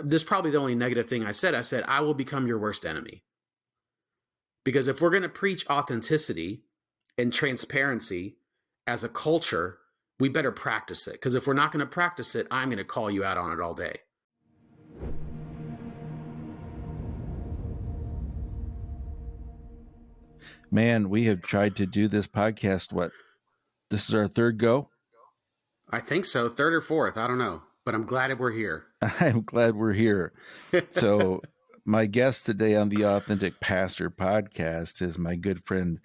this is probably the only negative thing I said. I said, I will become your worst enemy. Because if we're going to preach authenticity and transparency as a culture, we better practice it. Because if we're not going to practice it, I'm going to call you out on it all day. Man, we have tried to do this podcast. This is our third go? I think so. Third or fourth. I don't know. But I'm glad we're here. I'm glad we're here. So my guest today on the Authentic Pastor podcast is my good friend,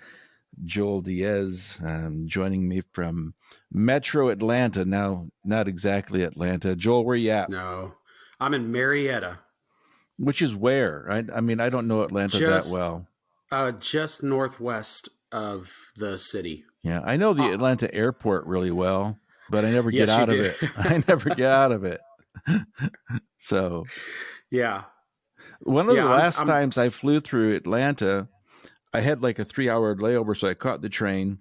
Joel Diaz, joining me from Metro Atlanta. Now, not exactly Atlanta. Joel, where you at? No, I'm in Marietta. Which is where? I mean, I don't know Atlanta that well. Just northwest of the city. Yeah, I know the Atlanta airport really well, but I never get out of it. I never get out of it. So, yeah. One of the last times I flew through Atlanta, I had like a 3-hour layover, so I caught the train,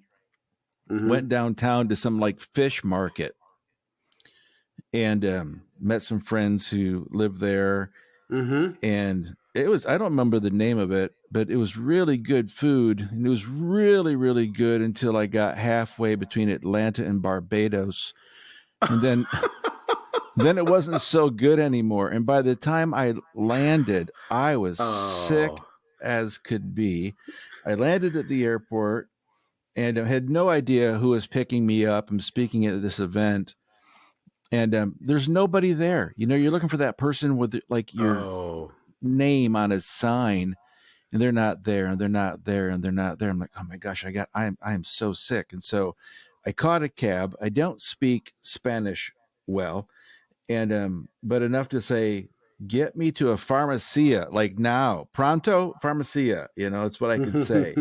went downtown to some like fish market, and met some friends who live there. And it was, I don't remember the name of it, but it was really good food. And it was really, really good until I got halfway between Atlanta and Barbados. And then then it wasn't so good anymore. And by the time I landed, I was sick as could be. I landed at the airport and I had no idea who was picking me up. I'm speaking at this event. And there's nobody there. You know, you're looking for that person with like your name on a sign, and they're not there, and they're not there, and they're not there. I'm like, oh my gosh, I'm so sick. And so I caught a cab. I don't speak Spanish well, and but enough to say, get me to a pharmacia, like now, pronto pharmacia. You know, it's what I could say.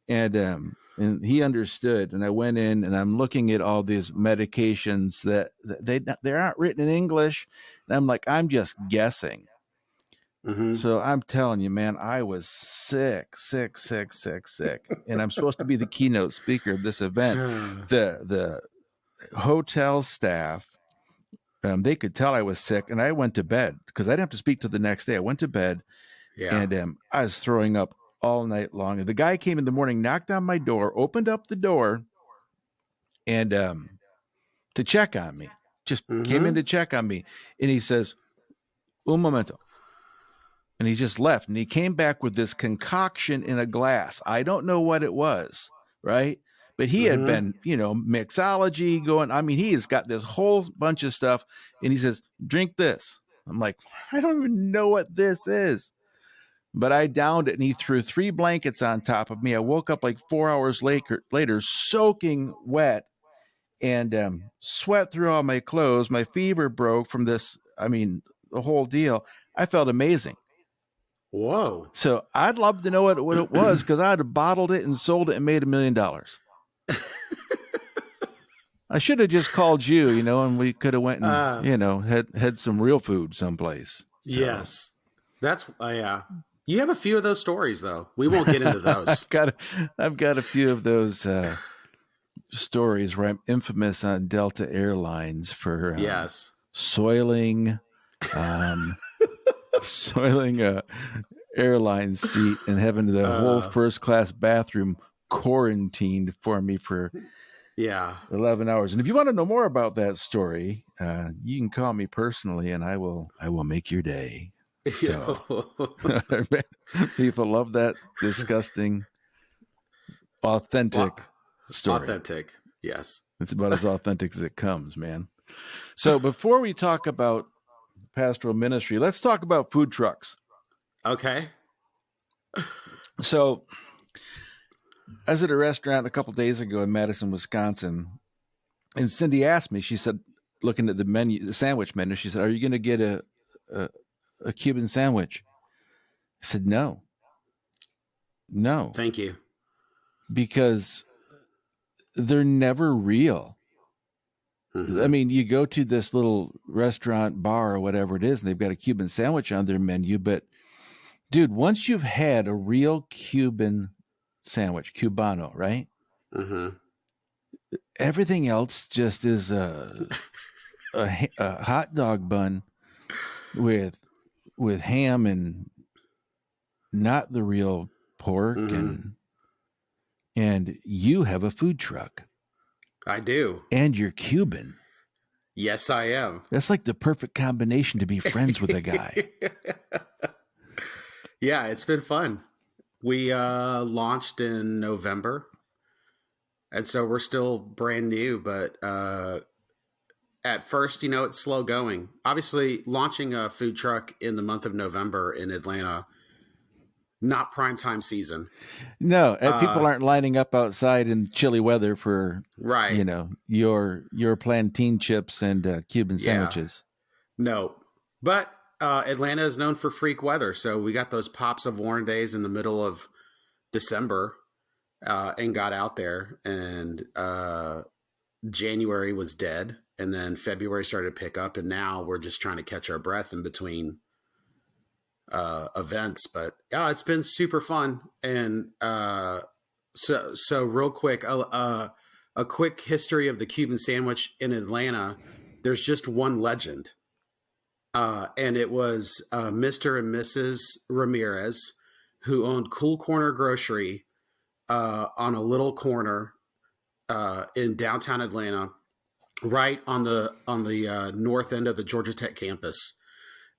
And he understood, and I went in, and I'm looking at all these medications that they aren't written in English, and I'm like, I'm just guessing. So I'm telling you, man, I was sick, and I'm supposed to be the keynote speaker of this event. The hotel staff, they could tell I was sick, and I went to bed because I didn't have to speak to the next day. I went to bed, and I was throwing up all night long. And the guy came in the morning, knocked on my door, opened up the door, and to check on me, just came in to check on me. And he says, un momento. And he just left. And he came back with this concoction in a glass. I don't know what it was, right? But he had been, you know, mixology going. I mean, he has got this whole bunch of stuff. And he says, drink this. I'm like, I don't even know what this is. But I downed it, and he threw 3 blankets on top of me. I woke up like 4 hours later, soaking wet, and sweat through all my clothes. My fever broke from this. I mean, the whole deal. I felt amazing. Whoa. So I'd love to know what it was, because I'd have bottled it and sold it and made $1 million. I should have just called you, you know, and we could have went and, you know, had some real food someplace. So. Yes. That's, yeah. You have a few of those stories, though. We won't get into those. I've got a few of those stories where I'm infamous on Delta Airlines for soiling a airline seat and having the whole first class bathroom quarantined for me for 11 hours. And if you want to know more about that story, you can call me personally, and I will make your day. So people love that disgusting, authentic story. Authentic, yes. It's about as authentic as it comes, man. So before we talk about pastoral ministry, let's talk about food trucks. Okay. So I was at a restaurant a couple days ago in Madison, Wisconsin, and Cindy asked me, she said, looking at the menu, the sandwich menu, she said, are you going to get a Cuban sandwich? I said, no. Thank you. Because they're never real. I mean, you go to this little restaurant, bar, or whatever it is, and they've got a Cuban sandwich on their menu. But dude, once you've had a real Cuban sandwich, Cubano, right? Everything else just is a hot dog bun with ham and not the real pork, Mm-hmm. and you have a food truck. I do. And you're Cuban. Yes, I am. That's like the perfect combination to be friends with a guy. Yeah, it's been fun. We launched in November, and so we're still brand new, but at first, it's slow going. Obviously, launching a food truck in the month of November in Atlanta, not prime time season. No, people aren't lining up outside in chilly weather for Right. your plantain chips and Cuban Yeah. sandwiches. No. But Atlanta is known for freak weather, so we got those pops of warm days in the middle of December, and got out there, and January was dead, and then February started to pick up, and now we're just trying to catch our breath in between events. But yeah, it's been super fun. And so real quick, a quick history of the Cuban sandwich in Atlanta. There's just one legend, and it was Mr. and Mrs. Ramirez, who owned Cool Corner Grocery on a little corner in downtown Atlanta, right on the north end of the Georgia Tech campus.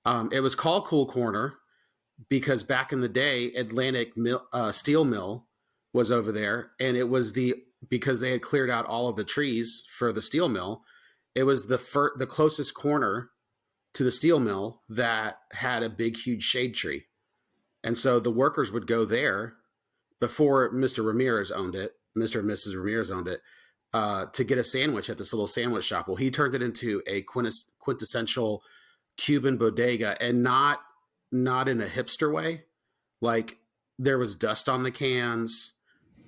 It was called Cool Corner because back in the day, Atlantic Steel Mill was over there, and it was because they had cleared out all of the trees for the steel mill. It was the closest corner to the steel mill that had a big, huge shade tree, and so the workers would go there before Mr. Ramirez owned it. Mr. and Mrs. Ramirez owned it, to get a sandwich at this little sandwich shop. Well, he turned it into a quintessential Cuban bodega, and not in a hipster way. Like, there was dust on the cans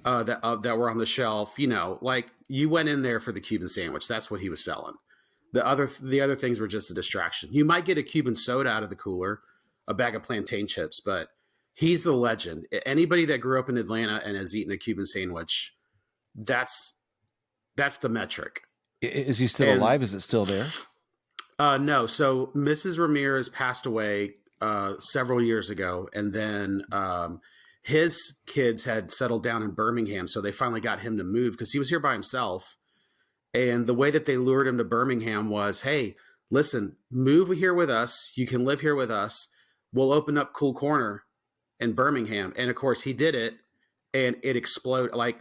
that were on the shelf. Like, you went in there for the Cuban sandwich. That's what he was selling. The other things were just a distraction. You might get a Cuban soda out of the cooler, a bag of plantain chips, but he's the legend. Anybody that grew up in Atlanta and has eaten a Cuban sandwich, that's the metric. Is he still alive? Is it still there? No. So Mrs. Ramirez passed away several years ago, and then his kids had settled down in Birmingham, so they finally got him to move because he was here by himself. And the way that they lured him to Birmingham was, hey, listen, move here with us. You can live here with us. We'll open up Cool Corner in Birmingham. And of course, he did it, and it exploded. Like,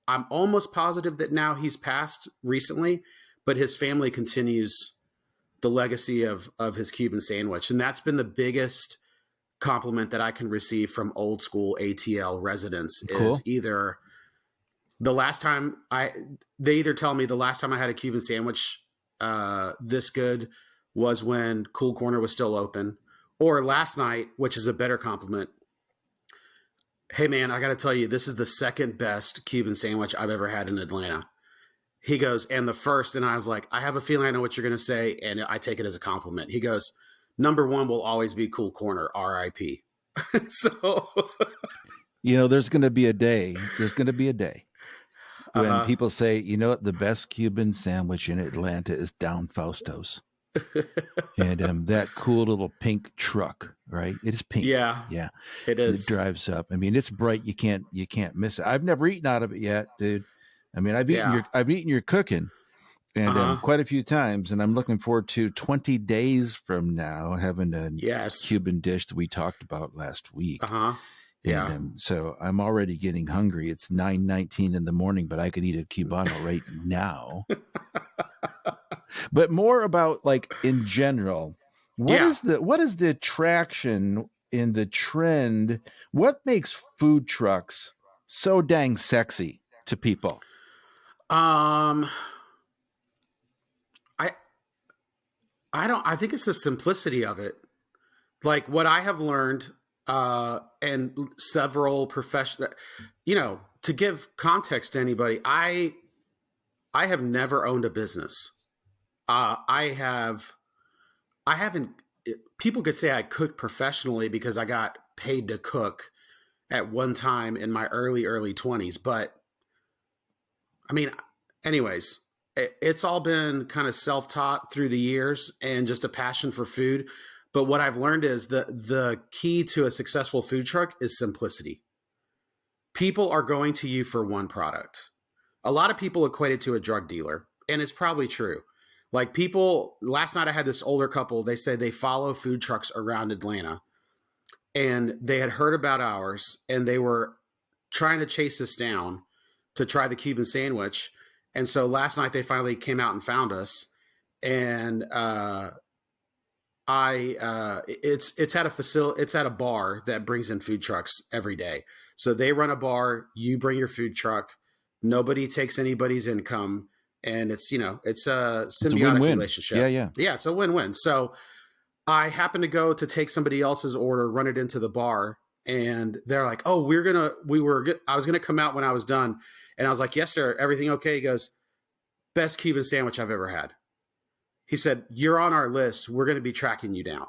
I'm almost positive that now he's passed recently, but his family continues the legacy of his Cuban sandwich. And that's been the biggest compliment that I can receive from old school ATL residents. Cool. Is either they either tell me the last time I had a Cuban sandwich this good was when Cool Corner was still open, or last night, which is a better compliment. Hey man, I got to tell you, this is the second best Cuban sandwich I've ever had in Atlanta. He goes, and the first, and I was like, I have a feeling I know what you're going to say, and I take it as a compliment. He goes, number one will always be Cool Corner, R.I.P. So, there's going to be a day. When people say, what, the best Cuban sandwich in Atlanta is down Fausto's. And that cool little pink truck, right? It is pink. Yeah, it is. It drives up. I mean, it's bright. You can't miss it. I've never eaten out of it yet, dude. I mean, I've eaten your cooking, and quite a few times, and I'm looking forward to 20 days from now having a Cuban dish that we talked about last week. Yeah. And so I'm already getting hungry. It's 9:19 in the morning, but I could eat a Cubano right now. But more about, like, in general, what is the attraction in the trend? What makes food trucks so dang sexy to people? I think it's the simplicity of it. Like, what I have learned, and several professional, to give context to anybody, I have never owned a business. I haven't, people could say I cook professionally because I got paid to cook at one time in my early 20s. But I mean, anyways, it's all been kind of self-taught through the years and just a passion for food. But what I've learned is the key to a successful food truck is simplicity. People are going to you for one product. A lot of people equate it to a drug dealer, and it's probably true. Like people, last night I had this older couple, they said they follow food trucks around Atlanta, and they had heard about ours, and they were trying to chase us down to try the Cuban sandwich. And so last night they finally came out and found us. And it's at a facility, it's at a bar that brings in food trucks every day. So they run a bar, you bring your food truck, nobody takes anybody's income, and it's, you know, it's a symbiotic relationship. Yeah, it's a win-win. So I happened to go to take somebody else's order, run it into the bar, and they're like, "Oh, I was gonna come out when I was done," and I was like, "Yes, sir. Everything okay?" He goes, "Best Cuban sandwich I've ever had." He said, "You're on our list. We're going to be tracking you down."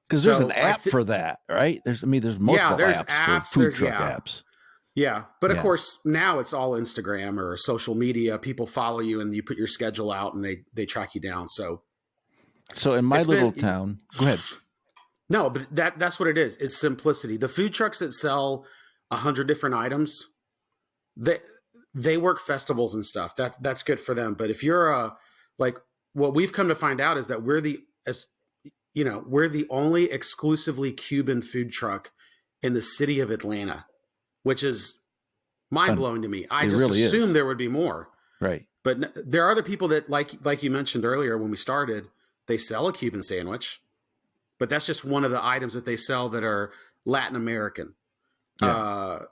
Because there's an app for that, right? There's multiple apps for food truck apps. Yeah. But of course, now it's all Instagram or social media. People follow you and you put your schedule out and they track you down. So in my little town, go ahead. No, but that's what it is. It's simplicity. The food trucks that sell 100 different items, they work festivals and stuff. That's good for them. But if you're like, what we've come to find out is that we're the only exclusively Cuban food truck in the city of Atlanta, which is mind blowing to me. I just really assumed there would be more. Right. But there are other people that, like you mentioned earlier when we started, they sell a Cuban sandwich, but that's just one of the items that they sell that are Latin American. Yeah.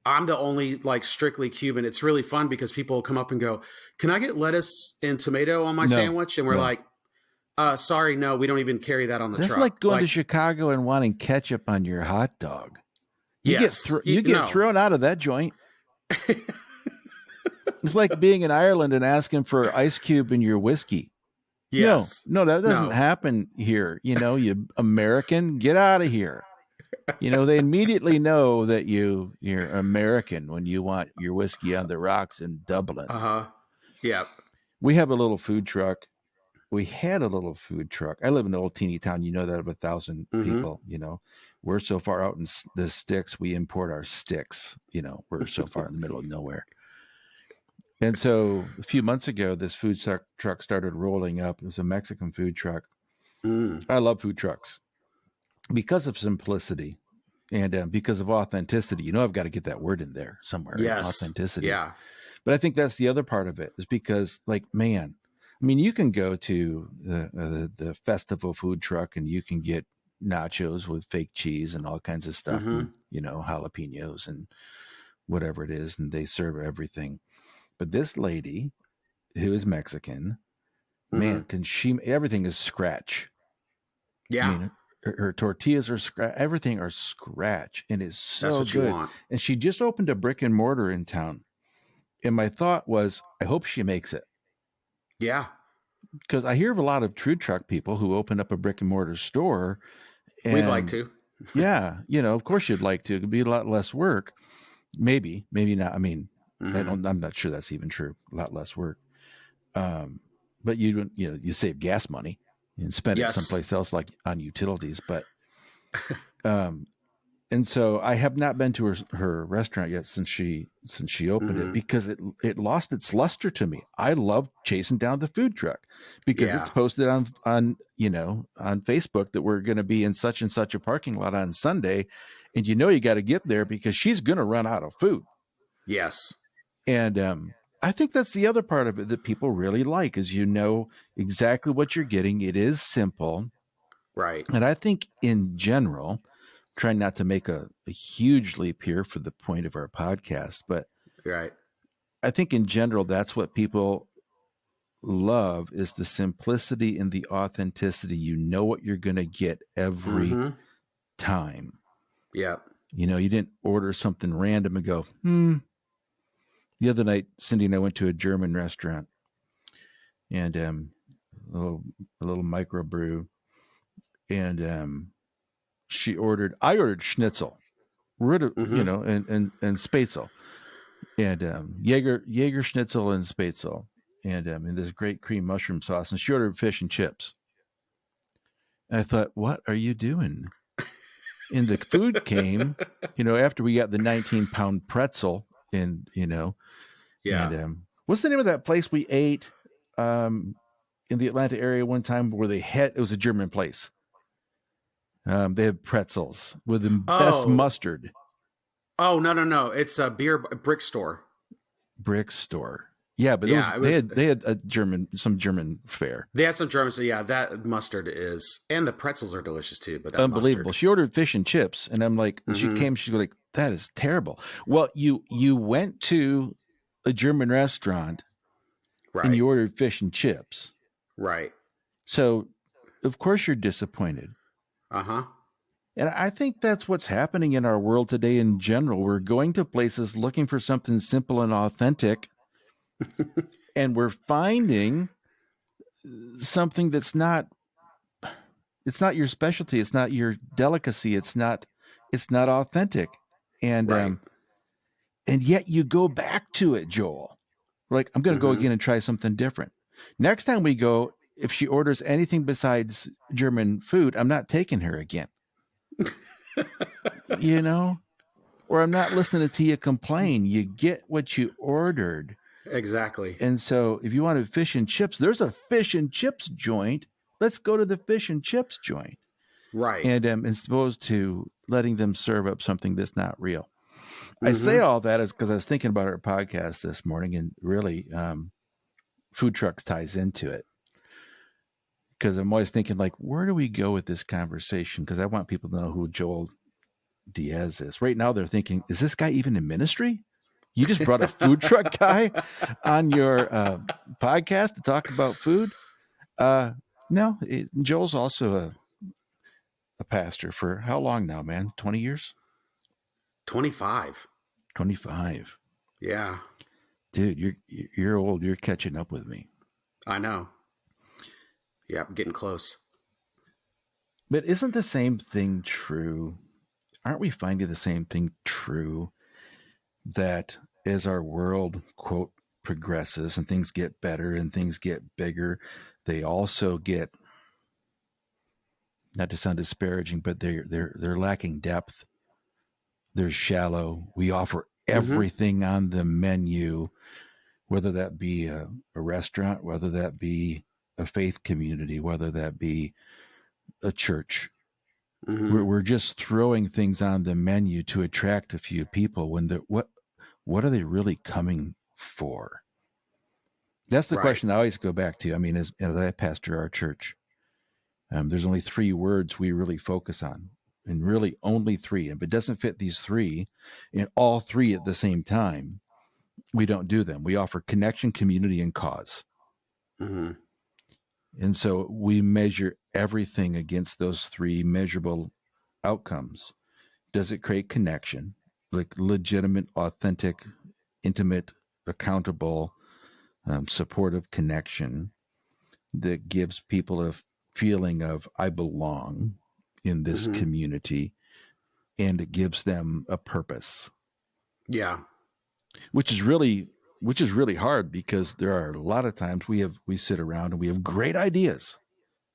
I'm the only strictly Cuban. It's really fun because people come up and go, "Can I get lettuce and tomato on my sandwich?" And we're like, "Sorry, no, we don't even carry that on the truck." That's like going to Chicago and wanting ketchup on your hot dog. You get thrown out of that joint. It's like being in Ireland and asking for ice cube in your whiskey. Yes. No, that doesn't happen here. You American, get out of here. They immediately know that you're American when you want your whiskey on the rocks in Dublin. Yeah. We have a little food truck. We had a little food truck. I live in an old teeny town. You know that of 1,000 people. We're so far out in the sticks. We import our sticks. We're so far in the middle of nowhere. And so a few months ago, this food truck started rolling up. It was a Mexican food truck. I love food trucks because of simplicity and because of authenticity. I've got to get that word in there somewhere. Yes. Authenticity. Yeah. But I think that's the other part of it is because, you can go to the festival food truck and you can get nachos with fake cheese and all kinds of stuff, and, jalapenos and whatever it is, and they serve everything. But this lady who is Mexican, man, everything is scratch. Yeah. Her tortillas are scratch. Everything are scratch, and it's so That's what good. You want. And she just opened a brick and mortar in town. And my thought was, I hope she makes it. Yeah. Because I hear of a lot of food truck people who open up a brick and mortar store. And, we'd like to. Yeah. Of course you'd like to. It'd be a lot less work. Maybe not. I mean, I'm not sure that's even true. A lot less work. But you save gas money and spend it someplace else, like on utilities. But, and so I have not been to her restaurant yet since she opened it, because it lost its luster to me. I love chasing down the food truck because it's posted on Facebook that we're going to be in such and such a parking lot on Sunday, and you got to get there because she's going to run out of food. Yes. And I think that's the other part of it that people really like is exactly what you're getting. It is simple. Right. And I think in general, trying not to make a huge leap here for the point of our podcast, but right. I think in general, that's what people love is the simplicity and the authenticity. You know what you're going to get every time. Yeah. You didn't order something random and go, The other night, Cindy and I went to a German restaurant and a little microbrew, and I ordered schnitzel, and spätzle, and Jaeger schnitzel and spätzle, and this great cream mushroom sauce, and she ordered fish and chips. And I thought, what are you doing? And the food came, after we got the 19-pound pretzel and, Yeah. and what's the name of that place we ate in the Atlanta area one time where it was a German place. They had pretzels with the best mustard. Oh, no. It's a brick store. Brick store. Yeah, but Yeah, they had some German fare. They had some German, so yeah, that mustard is, and the pretzels are delicious too. But that unbelievable. mustard. She ordered fish and chips, and I'm like, she's like, that is terrible. Well, you went to a German restaurant, Right. and you ordered fish and chips, right? So, of course, you're disappointed. And I think that's what's happening in our world today in general. We're going to places looking for something simple and authentic, and we're finding something that's not your specialty. It's not your delicacy. It's not authentic. And right. And yet you go back to it, Joel. Like, I'm going to go again and try something different. Next time we go, if she orders anything besides German food, I'm not taking her again. Or I'm not listening to you complain. You get what you ordered. Exactly. And so if you wanted fish and chips, there's a fish and chips joint. Let's go to the fish and chips joint. Right. And as opposed to letting them serve up something that's not real. I say all that is because I was thinking about our podcast this morning, and really food trucks ties into it. Because I'm always thinking, like, where do we go with this conversation? Because I want people to know who Joel Diaz is. Right now they're thinking, is this guy even in ministry? You just brought a food truck guy on your podcast to talk about food? No, Joel's also a pastor for how long now, man? 20 years? 25. 25. Yeah. Dude, you're old. You're catching up with me. I know. Yeah, I'm getting close. But isn't the same thing true? Aren't we finding the same thing true, that as our world, quote, progresses and things get better and things get bigger, they also get, not to sound disparaging, but they're lacking depth. They're shallow. We offer everything on the menu, whether that be a restaurant, whether that be a faith community, whether that be a church. We're just throwing things on the menu to attract a few people when what are they really coming for? That's the question I always go back to. I mean, as I pastor our church, there's only 3 words we really focus on, and really only 3. If it doesn't fit these 3 and all 3 at the same time, we don't do them. We offer connection, community, and cause. And so we measure everything against those 3 measurable outcomes. Does it create connection, like legitimate, authentic, intimate, accountable, supportive connection that gives people a feeling of, I belong in this community, and it gives them a purpose. Yeah. Which is really hard, because there are a lot of times we sit around and we have great ideas.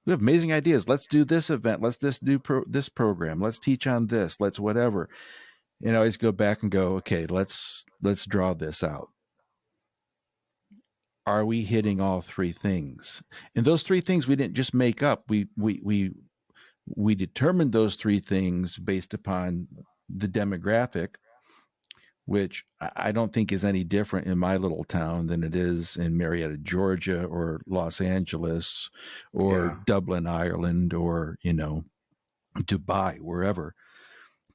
We have amazing ideas. Let's do this event. Let's do this program. Let's teach on this. Let's whatever. And I always go back and go, okay, let's draw this out. Are we hitting all 3 things? And those 3 things we didn't just make up. We determined those 3 things based upon the demographic, which I don't think is any different in my little town than it is in Marietta, Georgia, or Los Angeles, or Dublin, Ireland, or, Dubai, wherever.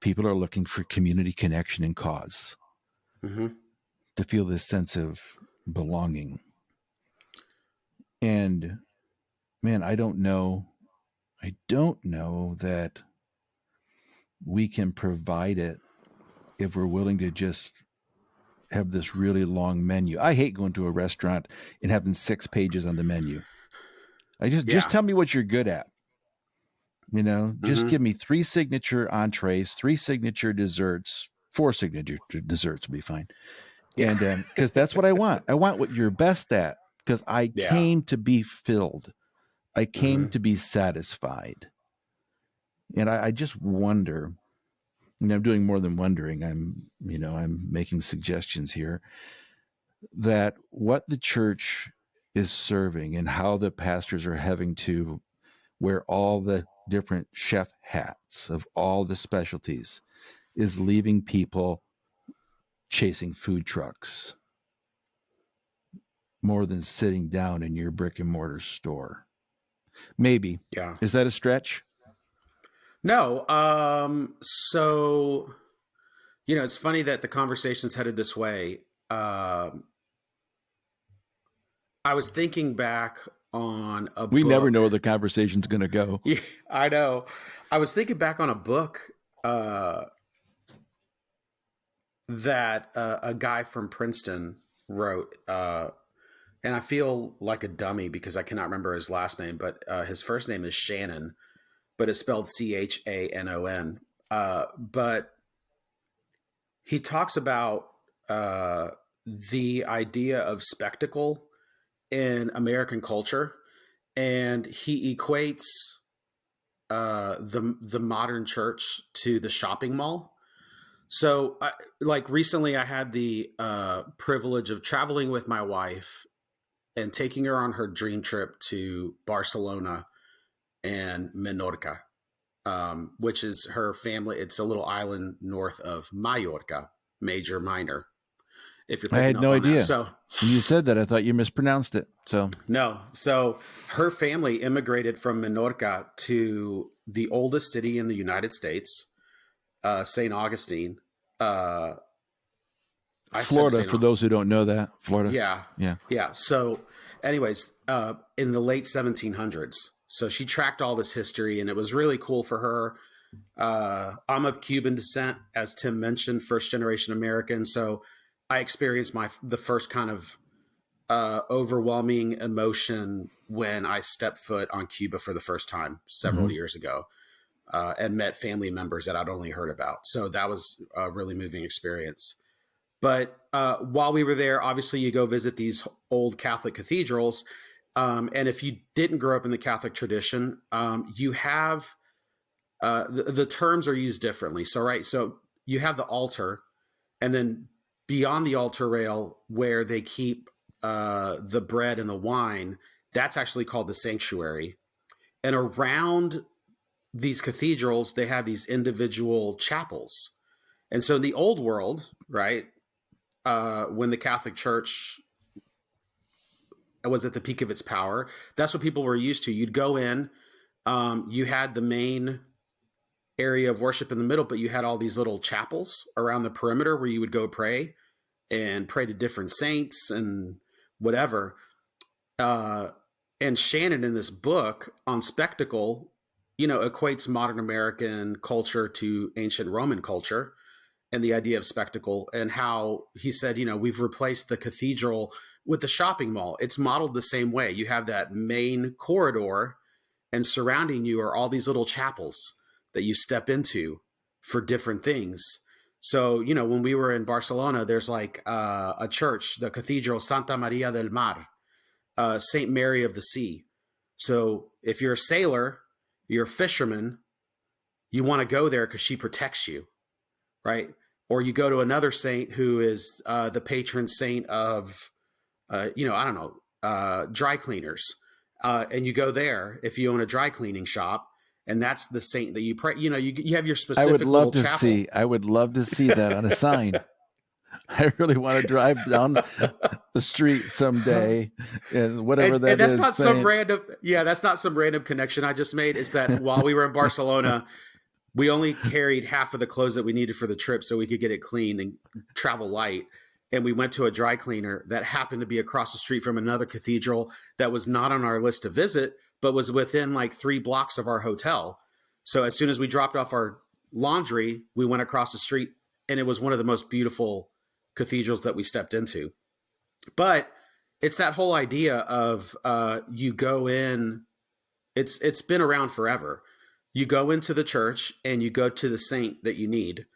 People are looking for community connection and cause, to feel this sense of belonging. And man, I don't know that we can provide it if we're willing to just have this really long menu. I hate going to a restaurant and having 6 pages on the menu. Just tell me what you're good at. Just give me 3 signature entrees, 3 signature desserts, 4 signature desserts will be fine. And because that's what I want. I want what you're best at, because I came to be filled. I came to be satisfied. And I just wonder, and I'm doing more than wondering, I'm making suggestions here, that what the church is serving and how the pastors are having to wear all the different chef hats of all the specialties is leaving people chasing food trucks more than sitting down in your brick and mortar store. Maybe. Yeah. Is that a stretch? No. So, it's funny that the conversation's headed this way. I was thinking back on a We never book. know where the conversation's going to go. Yeah, I know. I was thinking back on a book that a guy from Princeton wrote. And I feel like a dummy because I cannot remember his last name, but his first name is Shannon, but it's spelled Chanon. But he talks about the idea of spectacle in American culture, and he equates the modern church to the shopping mall. So, like recently, I had the privilege of traveling with my wife and taking her on her dream trip to Barcelona and Menorca, which is her family. It's a little island north of Mallorca, major, minor, if you're I picking had up no on that. idea. So, When you said that, I thought you mispronounced it. So no. So her family immigrated from Menorca to the oldest city in the United States, St. Augustine. I said Florida, St. for those who don't know that, Florida. Yeah. Yeah. Yeah. So, anyways, in the late 1700s. So she tracked all this history, and it was really cool for her. I'm of Cuban descent, as Tim mentioned, first generation American. So I experienced the first kind of overwhelming emotion when I stepped foot on Cuba for the first time several years ago, and met family members that I'd only heard about. So that was a really moving experience. But while we were there, obviously you go visit these old Catholic cathedrals. And if you didn't grow up in the Catholic tradition, you have the terms are used differently. So, right. So you have the altar, and then beyond the altar rail where they keep the bread and the wine, that's actually called the sanctuary. And around these cathedrals, they have these individual chapels. And so in the old world, right, when the Catholic Church was at the peak of its power, that's what people were used to. You'd go in, you had the main area of worship in the middle, but you had all these little chapels around the perimeter where you would go pray and pray to different saints and whatever. And Shannon in this book on spectacle, equates modern American culture to ancient Roman culture and the idea of spectacle, and how he said, we've replaced the cathedral with the shopping mall. It's modeled the same way. You have that main corridor, and surrounding you are all these little chapels that you step into for different things. So, when we were in Barcelona, there's like a church, the Cathedral Santa Maria del Mar, Saint Mary of the Sea. So if you're a sailor, you're a fisherman, you want to go there because she protects you, right? Or you go to another saint who is the patron saint of, I don't know, dry cleaners. And you go there if you own a dry cleaning shop, and that's the saint that you pray. You have your specific little chapel. I would love to see that on a sign. I really want to drive down the street someday, and whatever And that's is, not saying, some random, that's not some random connection I just made. It's that while we were in Barcelona, we only carried half of the clothes that we needed for the trip so we could get it clean and travel light. And we went to a dry cleaner that happened to be across the street from another cathedral that was not on our list to visit, but was within like 3 blocks of our hotel. So as soon as we dropped off our laundry, we went across the street, and it was one of the most beautiful cathedrals that we stepped into. But it's that whole idea of you go in. It's been around forever. You go into the church and you go to the saint that you need.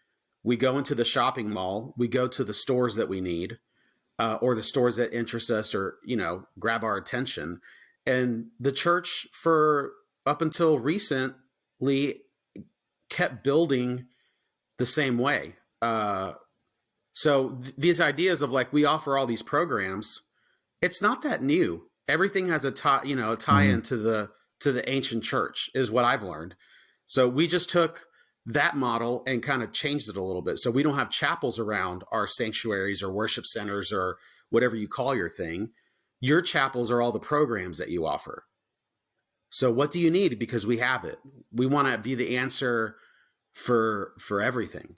We go into the shopping mall. We go to the stores that we need, or the stores that interest us, or grab our attention. And the church, for up until recently, kept building the same way. So these ideas of like, we offer all these programs, it's not that new. Everything has a tie, a tie Mm-hmm. into the ancient church is what I've learned. So we just took that model and kind of changed it a little bit. So we don't have chapels around our sanctuaries or worship centers or whatever you call your thing. Your chapels are all the programs that you offer. So what do you need? Because we have it. We want to be the answer for everything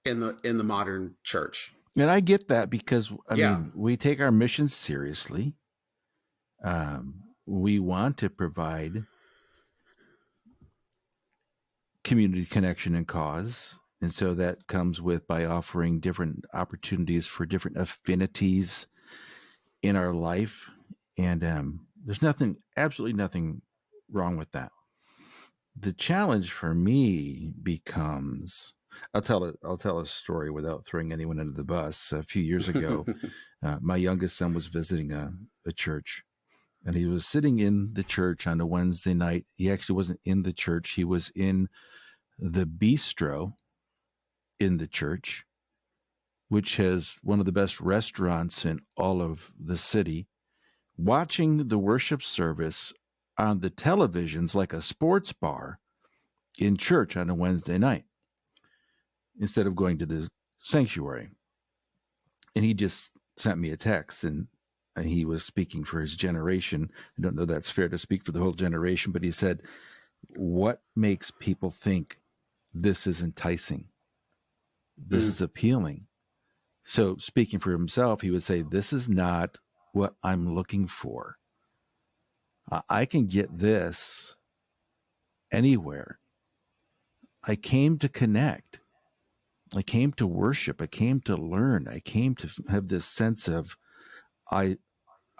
in the modern church. And I get that because, I Yeah. mean, we take our mission seriously. We want to provide community connection and cause. And so that comes with by offering different opportunities for different affinities in our life. And there's absolutely nothing wrong with that. The challenge for me becomes, I'll tell a story without throwing anyone under the bus. A few years ago, my youngest son was visiting a church, and he was sitting in the church on a Wednesday night. He actually wasn't in the church. He was in the bistro in the church, which has one of the best restaurants in all of the city, watching the worship service on the televisions like a sports bar in church on a Wednesday night instead of going to the sanctuary. And he just sent me a text, and he was speaking for his generation. I don't know that's fair to speak for the whole generation, but he said, what makes people think this is enticing? This is appealing. So speaking for himself, he would say, this is not what I'm looking for. I can get this anywhere. I came to connect. I came to worship. I came to learn. I came to have this sense of I'm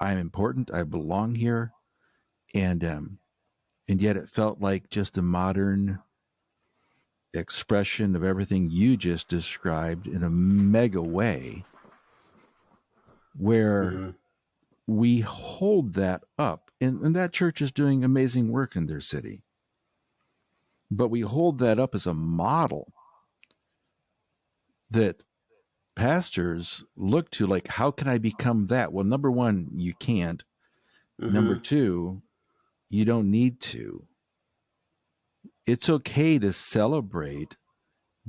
important. I belong here, and yet it felt like just a modern expression of everything you just described in a mega way, where we hold that up, and that church is doing amazing work in their city, but we hold that up as a model that pastors look to, like, how can I become that? Well, number one, you can't. Number two, you don't need to. It's okay to celebrate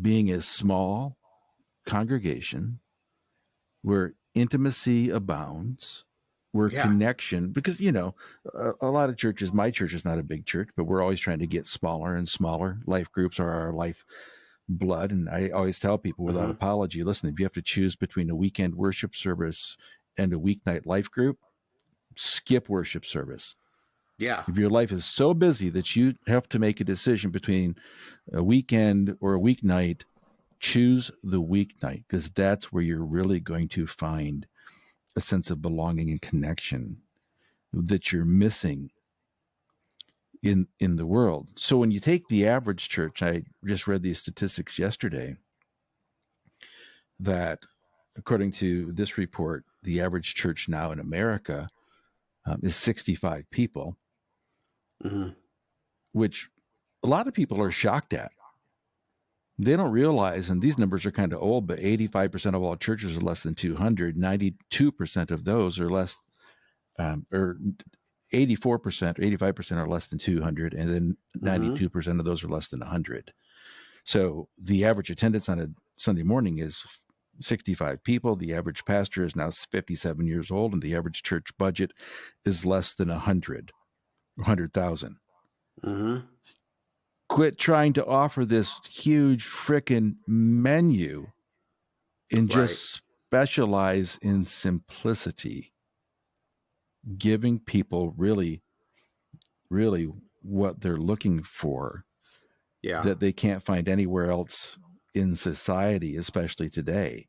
being a small congregation where intimacy abounds, where Yeah. connection, because, a lot of churches, my church is not a big church, but we're always trying to get smaller and smaller. Life groups are our life blood. And I always tell people without apology, listen, if you have to choose between a weekend worship service and a weeknight life group, skip worship service. Yeah. If your life is so busy that you have to make a decision between a weekend or a weeknight, choose the weeknight, because that's where you're really going to find a sense of belonging and connection that you're missing in the world. So when you take the average church, I just read these statistics yesterday that according to this report, the average church now in America is 65 people, which a lot of people are shocked at. They don't realize, and these numbers are kind of old, but 85% of all churches are less than 200. 92% of those are less, or 84%, 85% are less than 200, and then 92% of those are less than 100. So the average attendance on a Sunday morning is 65 people. The average pastor is now 57 years old, and the average church budget is less than 100,000. Quit trying to offer this huge frickin' menu and just specialize in simplicity, giving people really, really what they're looking for, that they can't find anywhere else in society, especially today,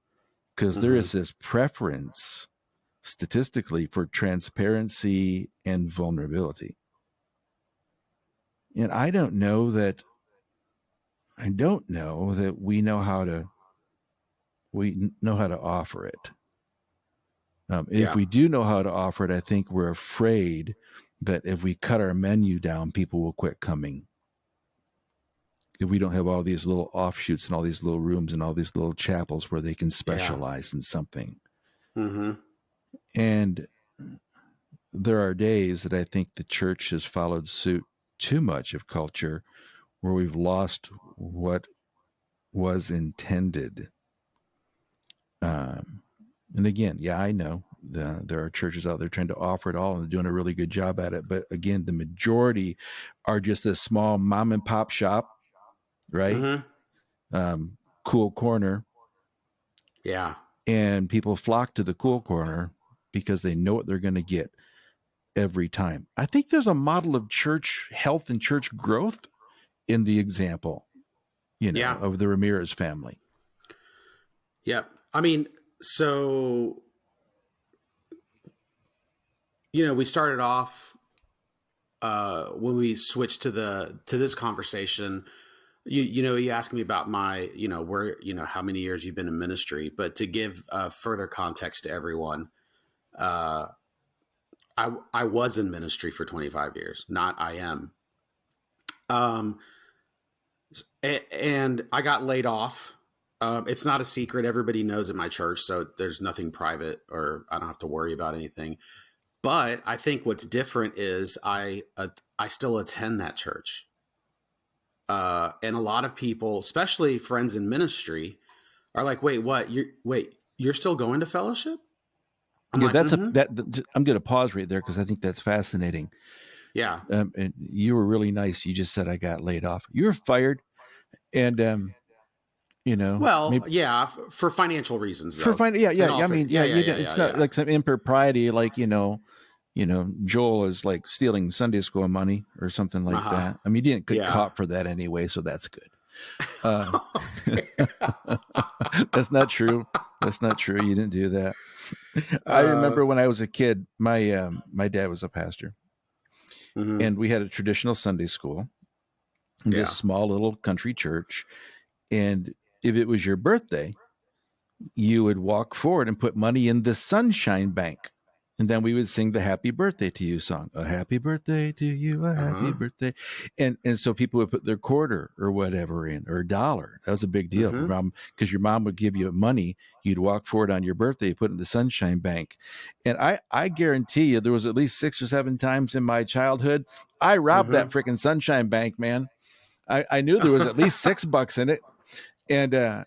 because there is this preference statistically for transparency and vulnerability. And I don't know that we know how to offer it. If we do know how to offer it, I think we're afraid that if we cut our menu down, people will quit coming. if we don't have all these little offshoots and all these little rooms and all these little chapels where they can specialize in something. Mm-hmm. And there are days that I think the church has followed suit too much of culture where we've lost what was intended. And again, yeah, I know there are churches out there trying to offer it all and they're doing a really good job at it. But again, the majority are just a small mom and pop shop, right? Cool corner. Yeah. And people flock to the cool corner because they know what they're going to get every time. I think there's a model of church health and church growth in the example, of the Ramirez family. Yep. I mean, so, we started off when we switched to this conversation. You asked me about my, where, how many years you've been in ministry, but to give further context to everyone, I was in ministry for 25 years, not I am. And I got laid off. It's not a secret. Everybody knows at my church, so there's nothing private, or I don't have to worry about anything. But I think what's different is I still attend that church. And a lot of people, especially friends in ministry, are like, "Wait, what? You're still going to fellowship?" I'm like, I'm going to pause right there because I think that's fascinating. Yeah. And you were really nice. You just said I got laid off. You were fired, and Well, maybe, yeah, for financial reasons, for though. I mean, it's not like some impropriety, like Joel is like stealing Sunday school money or something like that. I mean, he didn't get caught for that anyway, so that's good. That's not true. That's not true. You didn't do that. I remember when I was a kid, my dad was a pastor, and we had a traditional Sunday school in this small little country church. And if it was your birthday, you would walk forward and put money in the sunshine bank. And then we would sing the happy birthday to you song. A happy birthday to you, a happy birthday. And so people would put their quarter or whatever in, or $1. That was a big deal. Because your mom would give you money. You'd walk forward on your birthday, put it in the sunshine bank. And I guarantee you there was at least 6 or 7 times in my childhood, I robbed that freaking sunshine bank, man. I knew there was at least $6 in it. And I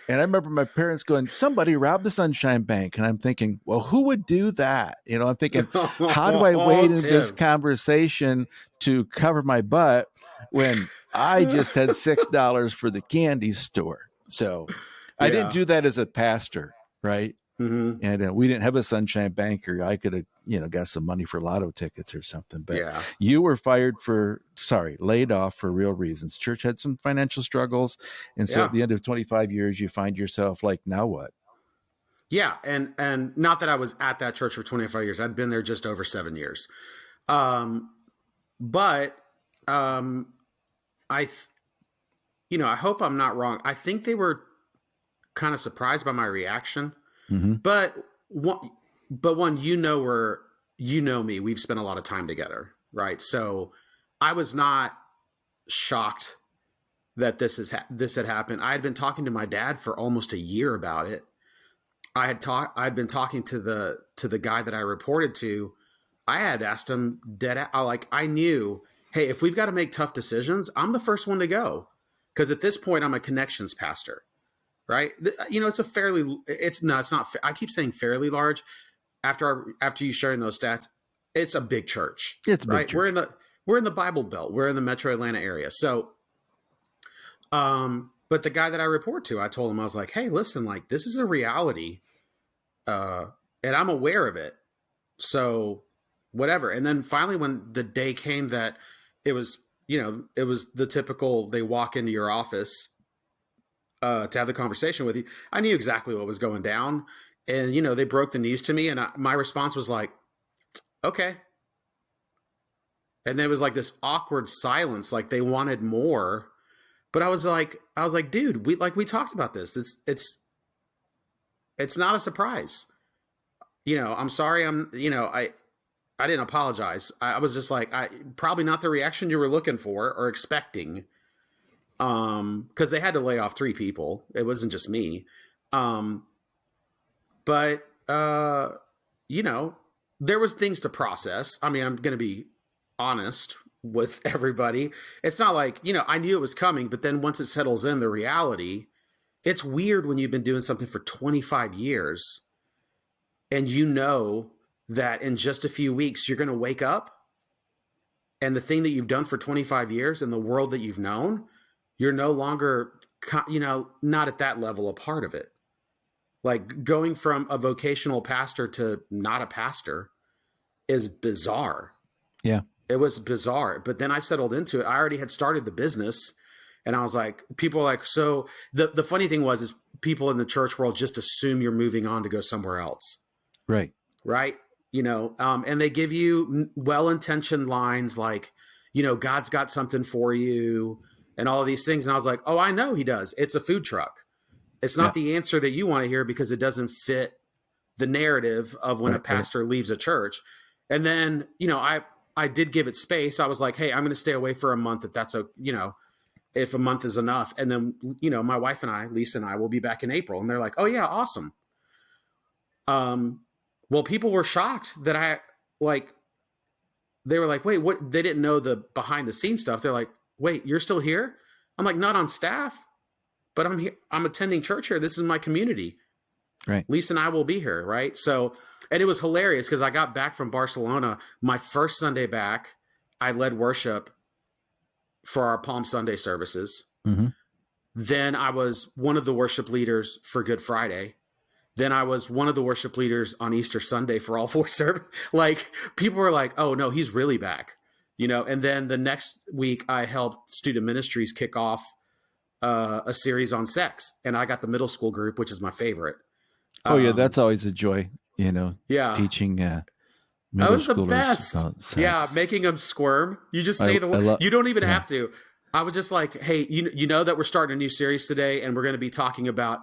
remember my parents going, "Somebody robbed the sunshine bank." And I'm thinking, well, who would do that? I'm thinking, how do I wade into this conversation to cover my butt when I just had $6 for the candy store? So I didn't do that as a pastor, right? And we didn't have a sunshine bank, or I could have, got some money for lotto tickets or something. But you were laid off for real reasons. Church had some financial struggles. And so at the end of 25 years, you find yourself like, now what? Yeah. And not that I was at that church for 25 years. I'd been there just over 7 years. But I hope I'm not wrong. I think they were kind of surprised by my reaction. But one, me, we've spent a lot of time together, right? So I was not shocked that this had happened. I had been talking to my dad for almost a year about it. I'd been talking to the guy that I reported to. I had asked him I knew, hey, if we've got to make tough decisions, I'm the first one to go. Because at this point, I'm a connections pastor. Right. It's not. I keep saying fairly large after you sharing those stats. It's a big church. It's a big church. We're in the Bible Belt. We're in the metro Atlanta area. So, but the guy that I report to, I told him, I was like, hey, listen, like this is a reality. And I'm aware of it. So whatever. And then finally, when the day came that it was the typical, they walk into your office to have the conversation with you, I knew exactly what was going down. And, they broke the news to me. And my response was like, okay. And there was like this awkward silence, like they wanted more. But I was like, dude, we talked about this. It's not a surprise. I'm sorry. I didn't apologize. I was just like, probably not the reaction you were looking for or expecting. because they had to lay off 3 people. It wasn't just me. Um, but you know, there was things to process. I mean, I'm going to be honest with everybody. It's not like, you know, I knew it was coming, but then once it settles in, the reality, it's weird when you've been doing something for 25 years and you know that in just a few weeks you're going to wake up and the thing that you've done for 25 years and the world that you've known, you're no longer, you know, not at that level a part of it. Like going from a vocational pastor to not a pastor is bizarre. Yeah. It was bizarre. But then I settled into it. I already had started the business and I was like, people are like, so the funny thing was, is people in the church world just assume you're moving on to go somewhere else. Right. Right. You know, and they give you well-intentioned lines like, you know, God's got something for you and all of these things. And I was like, oh, I know he does. It's a food truck. It's not the answer that you want to hear because it doesn't fit the narrative of when a pastor leaves a church. And then, you know, I did give it space. I was like, hey, I'm going to stay away for a month if that's a, you know, if a month is enough. And then, you know, my wife and I, Lisa and I, will be back in April. And they're like, oh yeah, awesome. Well, people were shocked that they were like, wait, what? They didn't know the behind the scenes stuff. They're like, wait, you're still here? I'm like, not on staff, but I'm here. I'm attending church here. This is my community. Right. Lisa and I will be here. Right. So, and it was hilarious because I got back from Barcelona. My first Sunday back, I led worship for our Palm Sunday services. Mm-hmm. Then I was one of the worship leaders for Good Friday. Then I was one of the worship leaders on Easter Sunday for all 4 services. Like people were like, oh no, he's really back, you know? And then the next week I helped student ministries kick off a series on sex. And I got the middle school group, which is my favorite. Oh yeah. That's always a joy, you know, teaching middle schoolers the best. About sex. Yeah. Making them squirm. You just say the word. You don't even have to. I was just like, hey, you know that we're starting a new series today and we're going to be talking about,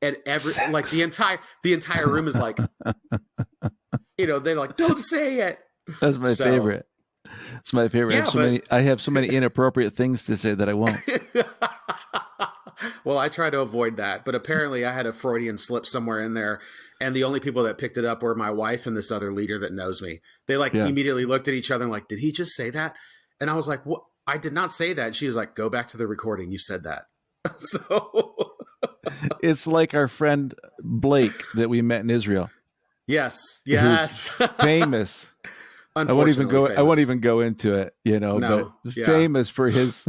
and sex. Like the entire room is like, you know, they're like, don't say it. That's my favorite. It's my favorite. Yeah, I have so many inappropriate things to say that I won't. Well, I try to avoid that, but apparently I had a Freudian slip somewhere in there. And the only people that picked it up were my wife and this other leader that knows me. They immediately looked at each other and like, did he just say that? And I was like, what? I did not say that. She was like, go back to the recording. You said that. So it's like our friend Blake that we met in Israel. Yes. Famous. I won't even go into it, you know, but famous for his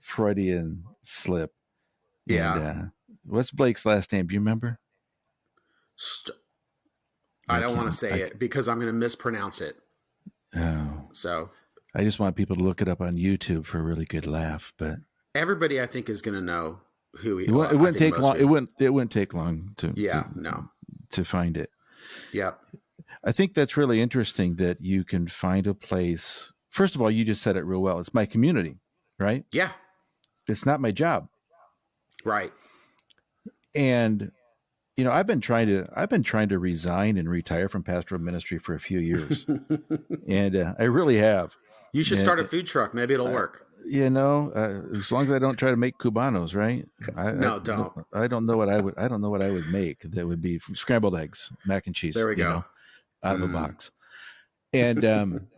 Freudian slip. Yeah. And, what's Blake's last name? Do you remember? I don't want to say it because I'm going to mispronounce it. Oh. So I just want people to look it up on YouTube for a really good laugh, but everybody I think is going to know who he is. It wouldn't take long. It wouldn't take long to find it. Yeah. I think that's really interesting that you can find a place. First of all, you just said it real well. It's my community, right? Yeah. It's not my job. Right. And you know, I've been trying to resign and retire from pastoral ministry for a few years, and I really have. You should start a food truck. Maybe it'll work. You know, as long as I don't try to make cubanos, right? Don't. I don't know what I would make. That would be scrambled eggs, mac and cheese. There we go. Know, out of a box. And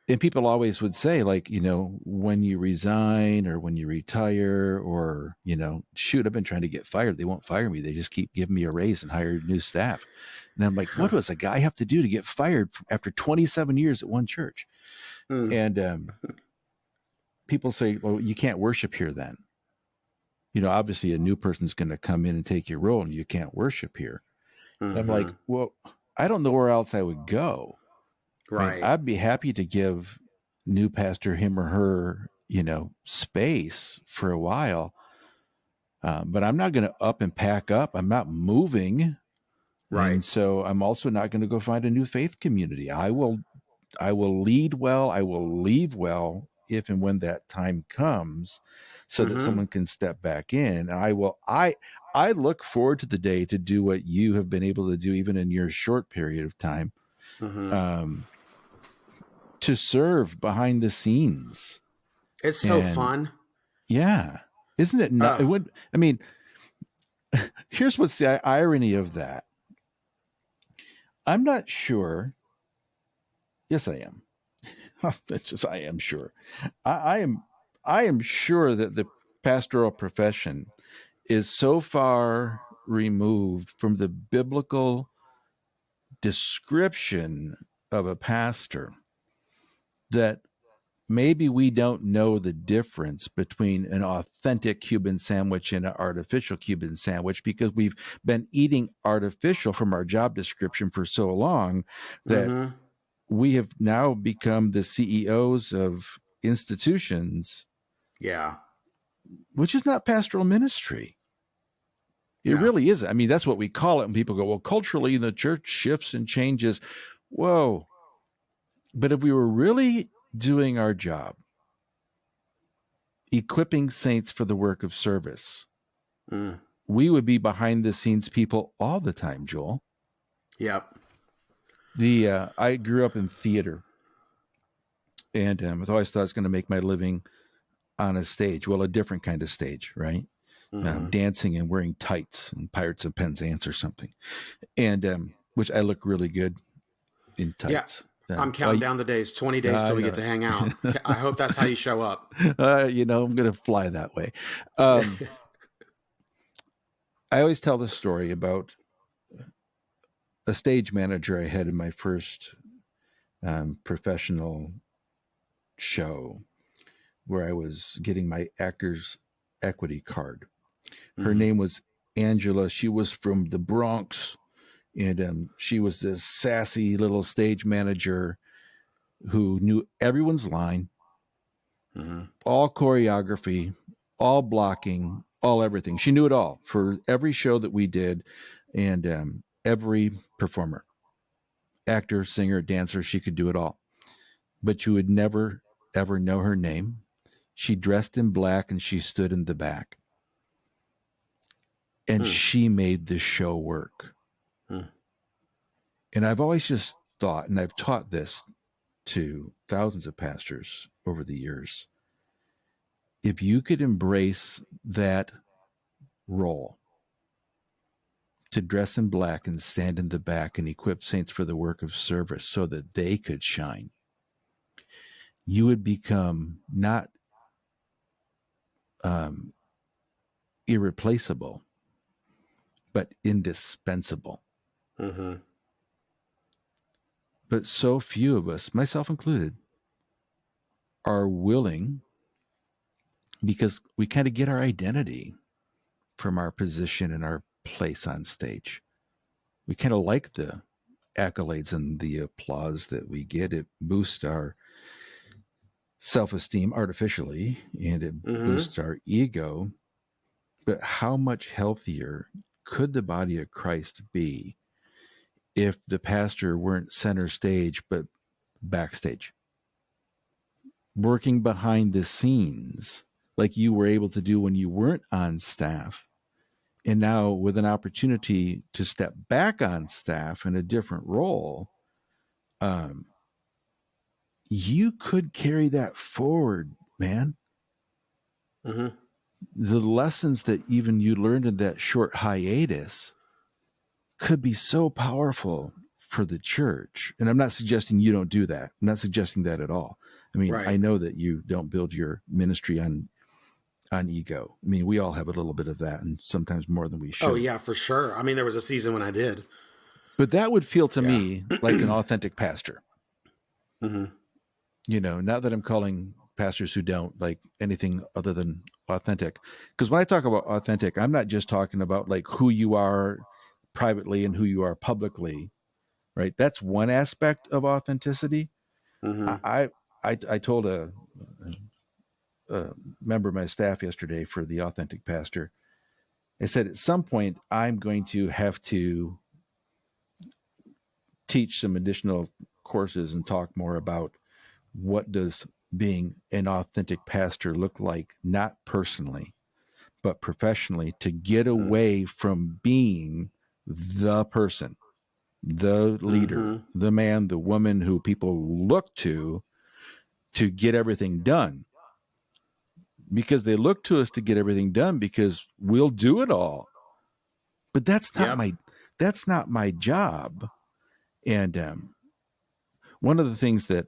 and people always would say, like, you know, when you resign or when you retire, or, you know, shoot, I've been trying to get fired. They won't fire me. They just keep giving me a raise and hire new staff. And I'm like, what does a guy have to do to get fired after 27 years at one church? And people say, well, you can't worship here then. You know, obviously a new person's going to come in and take your role and you can't worship here. And I'm like, well, I don't know where else I would go. Right. I mean, I'd be happy to give new pastor him or her, you know, space for a while. But I'm not going to up and pack up. I'm not moving. Right. And so I'm also not going to go find a new faith community. I will lead well. I will leave well if and when that time comes, so that someone can step back in. And I look forward to the day to do what you have been able to do, even in your short period of time. to serve behind the scenes. It's so fun. Yeah. Isn't it not? I mean, here's what's the irony of that. I'm not sure. Yes, I am. I am sure. I am sure that the pastoral profession is so far removed from the biblical description of a pastor that maybe we don't know the difference between an authentic Cuban sandwich and an artificial Cuban sandwich because we've been eating artificial from our job description for so long that we have now become the CEOs of institutions. Yeah. Which is not pastoral ministry. It really isn't. I mean, that's what we call it. And people go, well, culturally, the church shifts and changes. Whoa. But if we were really doing our job, equipping saints for the work of service, we would be behind the scenes people all the time, Joel. Yep. I grew up in theater, and I always thought I was going to make my living on a stage. Well, a different kind of stage, right? Dancing and wearing tights and Pirates of Penzance or something, and which I look really good in tights. Yeah. I'm counting down the days, 20 days till we get to hang out. I hope that's how you show up. I'm going to fly that way. I always tell the story about a stage manager I had in my first professional show where I was getting my actor's equity card. Her name was Angela. She was from the Bronx, and she was this sassy little stage manager who knew everyone's line, all choreography, all blocking, all everything. She knew it all for every show that we did, and every performer, actor, singer, dancer, she could do it all. But you would never, ever know her name. She dressed in black and she stood in the back. And she made the show work. And I've always just thought, and I've taught this to thousands of pastors over the years, if you could embrace that role to dress in black and stand in the back and equip saints for the work of service so that they could shine, you would become not irreplaceable, but indispensable. But so few of us, myself included, are willing, because we kind of get our identity from our position and our place on stage. We kind of like the accolades and the applause that we get. It boosts our self-esteem artificially, and it boosts our ego. But how much healthier could the body of Christ be if the pastor weren't center stage, but backstage, working behind the scenes like you were able to do when you weren't on staff, and now with an opportunity to step back on staff in a different role, you could carry that forward, man. The lessons that even you learned in that short hiatus could be so powerful for the church. And I'm not suggesting you don't do that. I'm not suggesting that at all. I mean, I know that you don't build your ministry on ego. I mean, we all have a little bit of that, and sometimes more than we should. Oh, yeah, for sure. I mean, there was a season when I did. But that would feel to me like an authentic pastor. You know, not that I'm calling pastors who don't like anything other than authentic. Because when I talk about authentic, I'm not just talking about like who you are privately and who you are publicly, right? That's one aspect of authenticity. I told a member of my staff yesterday for the authentic pastor, I said, at some point, I'm going to have to teach some additional courses and talk more about what does being an authentic pastor look like, not personally, but professionally, to get away from being the person, the leader, the man, the woman who people look to to get everything done, because they look to us to get everything done because we'll do it all. But that's not my job. And one of the things that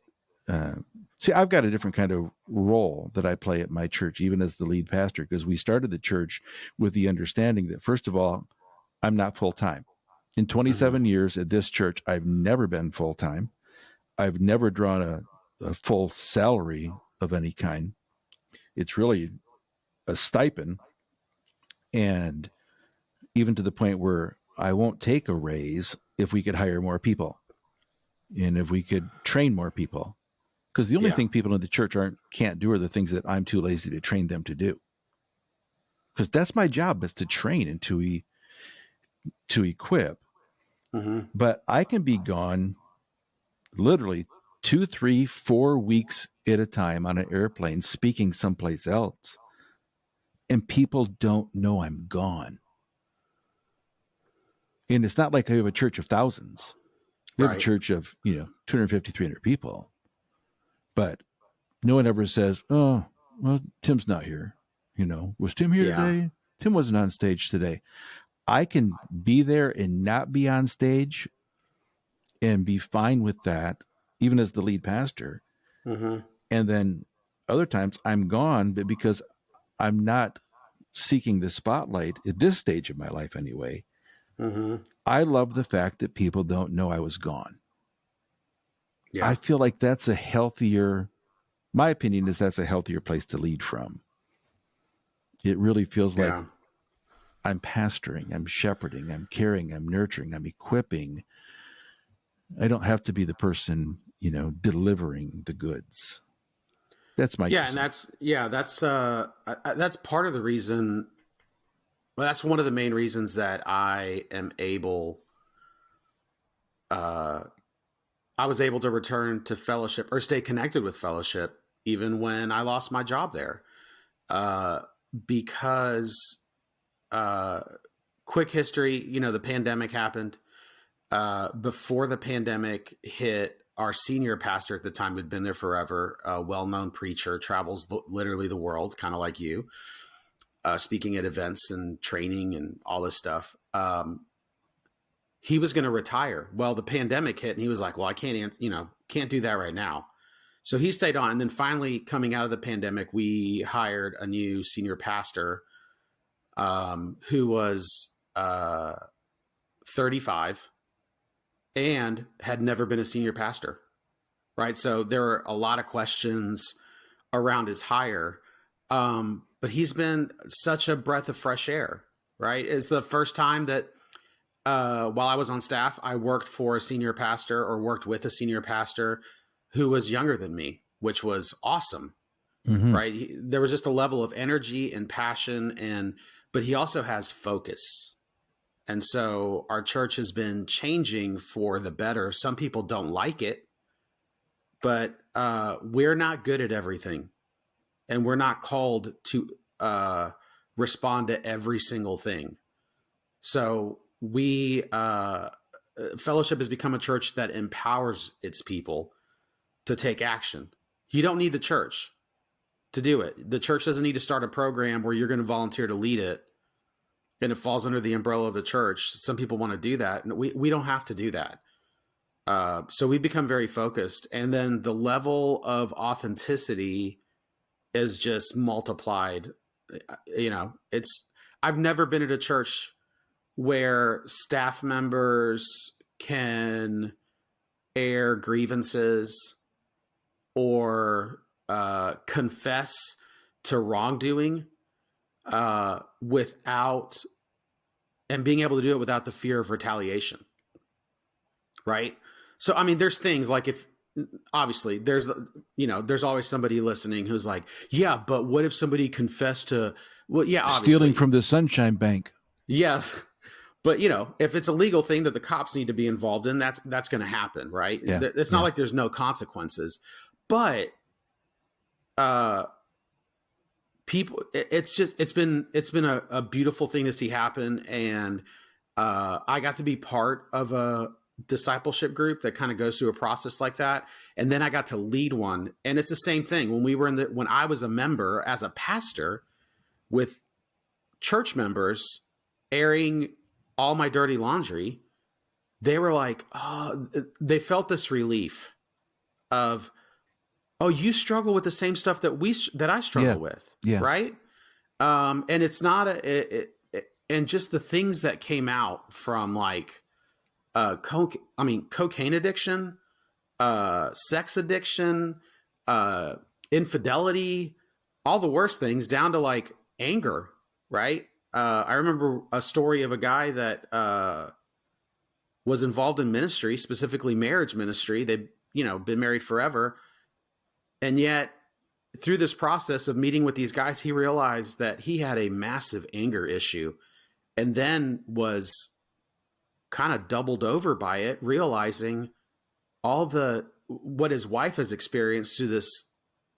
see, I've got a different kind of role that I play at my church, even as the lead pastor, because we started the church with the understanding that, first of all, I'm not full-time. In 27 years at this church, I've never been full-time. I've never drawn a full salary of any kind. It's really a stipend. And even to the point where I won't take a raise if we could hire more people and if we could train more people. Because the only thing people in the church can't do are the things that I'm too lazy to train them to do. Because that's my job, is to train and to equip. But I can be gone literally 2, 3, 4 weeks at a time on an airplane speaking someplace else, and people don't know I'm gone. And it's not like I have a church of thousands. We have a church of 250, 300 people, but no one ever says, "Oh, well, Tim's not here. Was Tim here today? Tim wasn't on stage today." I can be there and not be on stage and be fine with that, even as the lead pastor. And then other times I'm gone, but because I'm not seeking the spotlight at this stage of my life anyway, I love the fact that people don't know I was gone. I feel like that's my opinion is that's a healthier place to lead from. It really feels like I'm pastoring, I'm shepherding, I'm caring, I'm nurturing, I'm equipping. I don't have to be the person, delivering the goods. That's my and that's part of the reason. Well, that's one of the main reasons that I am able. I was able to return to fellowship or stay connected with fellowship even when I lost my job there, because quick history. The pandemic happened. Before the pandemic hit, our senior pastor at the time, who'd been there forever, a well-known preacher, travels literally the world, kind of like you, speaking at events and training and all this stuff. He was going to retire. Well, the pandemic hit, and he was like, "Well, I can't do that right now." So he stayed on. And then finally, coming out of the pandemic, we hired a new senior pastor, who was 35 and had never been a senior pastor. Right. So there were a lot of questions around his hire. But he's been such a breath of fresh air. Right. It's the first time that while I was on staff, I worked for a senior pastor or worked with a senior pastor who was younger than me, which was awesome. Right. There was just a level of energy and passion, but he also has focus. And so our church has been changing for the better. Some people don't like it, but we're not good at everything. And we're not called to respond to every single thing. So fellowship has become a church that empowers its people to take action. You don't need the church to do it. The church doesn't need to start a program where you're going to volunteer to lead it and it falls under the umbrella of the church. Some people want to do that. And we don't have to do that. So we've become very focused. And then the level of authenticity is just multiplied. I've never been at a church where staff members can air grievances or confess to wrongdoing without and being able to do it without the fear of retaliation. Right. So, I mean, there's things like obviously there's always somebody listening who's like, yeah, but what if somebody confessed to, obviously stealing from the Sunshine Bank? Yeah. But, if it's a legal thing that the cops need to be involved in, that's going to happen. Right. Yeah. It's not like there's no consequences, but people, it's been a beautiful thing to see happen. And I got to be part of a discipleship group that kind of goes through a process like that. And then I got to lead one. And it's the same thing. When I was a member as a pastor with church members airing all my dirty laundry, they were like, oh, they felt this relief of, oh, you struggle with the same stuff that I struggle with. Yeah. Right. And it's not and just the things that came out from like, cocaine addiction, sex addiction, infidelity, all the worst things, down to like anger, right? I remember a story of a guy that was involved in ministry, specifically marriage ministry. They'd, been married forever. And yet through this process of meeting with these guys, he realized that he had a massive anger issue, and then was kind of doubled over by it, realizing what his wife has experienced through this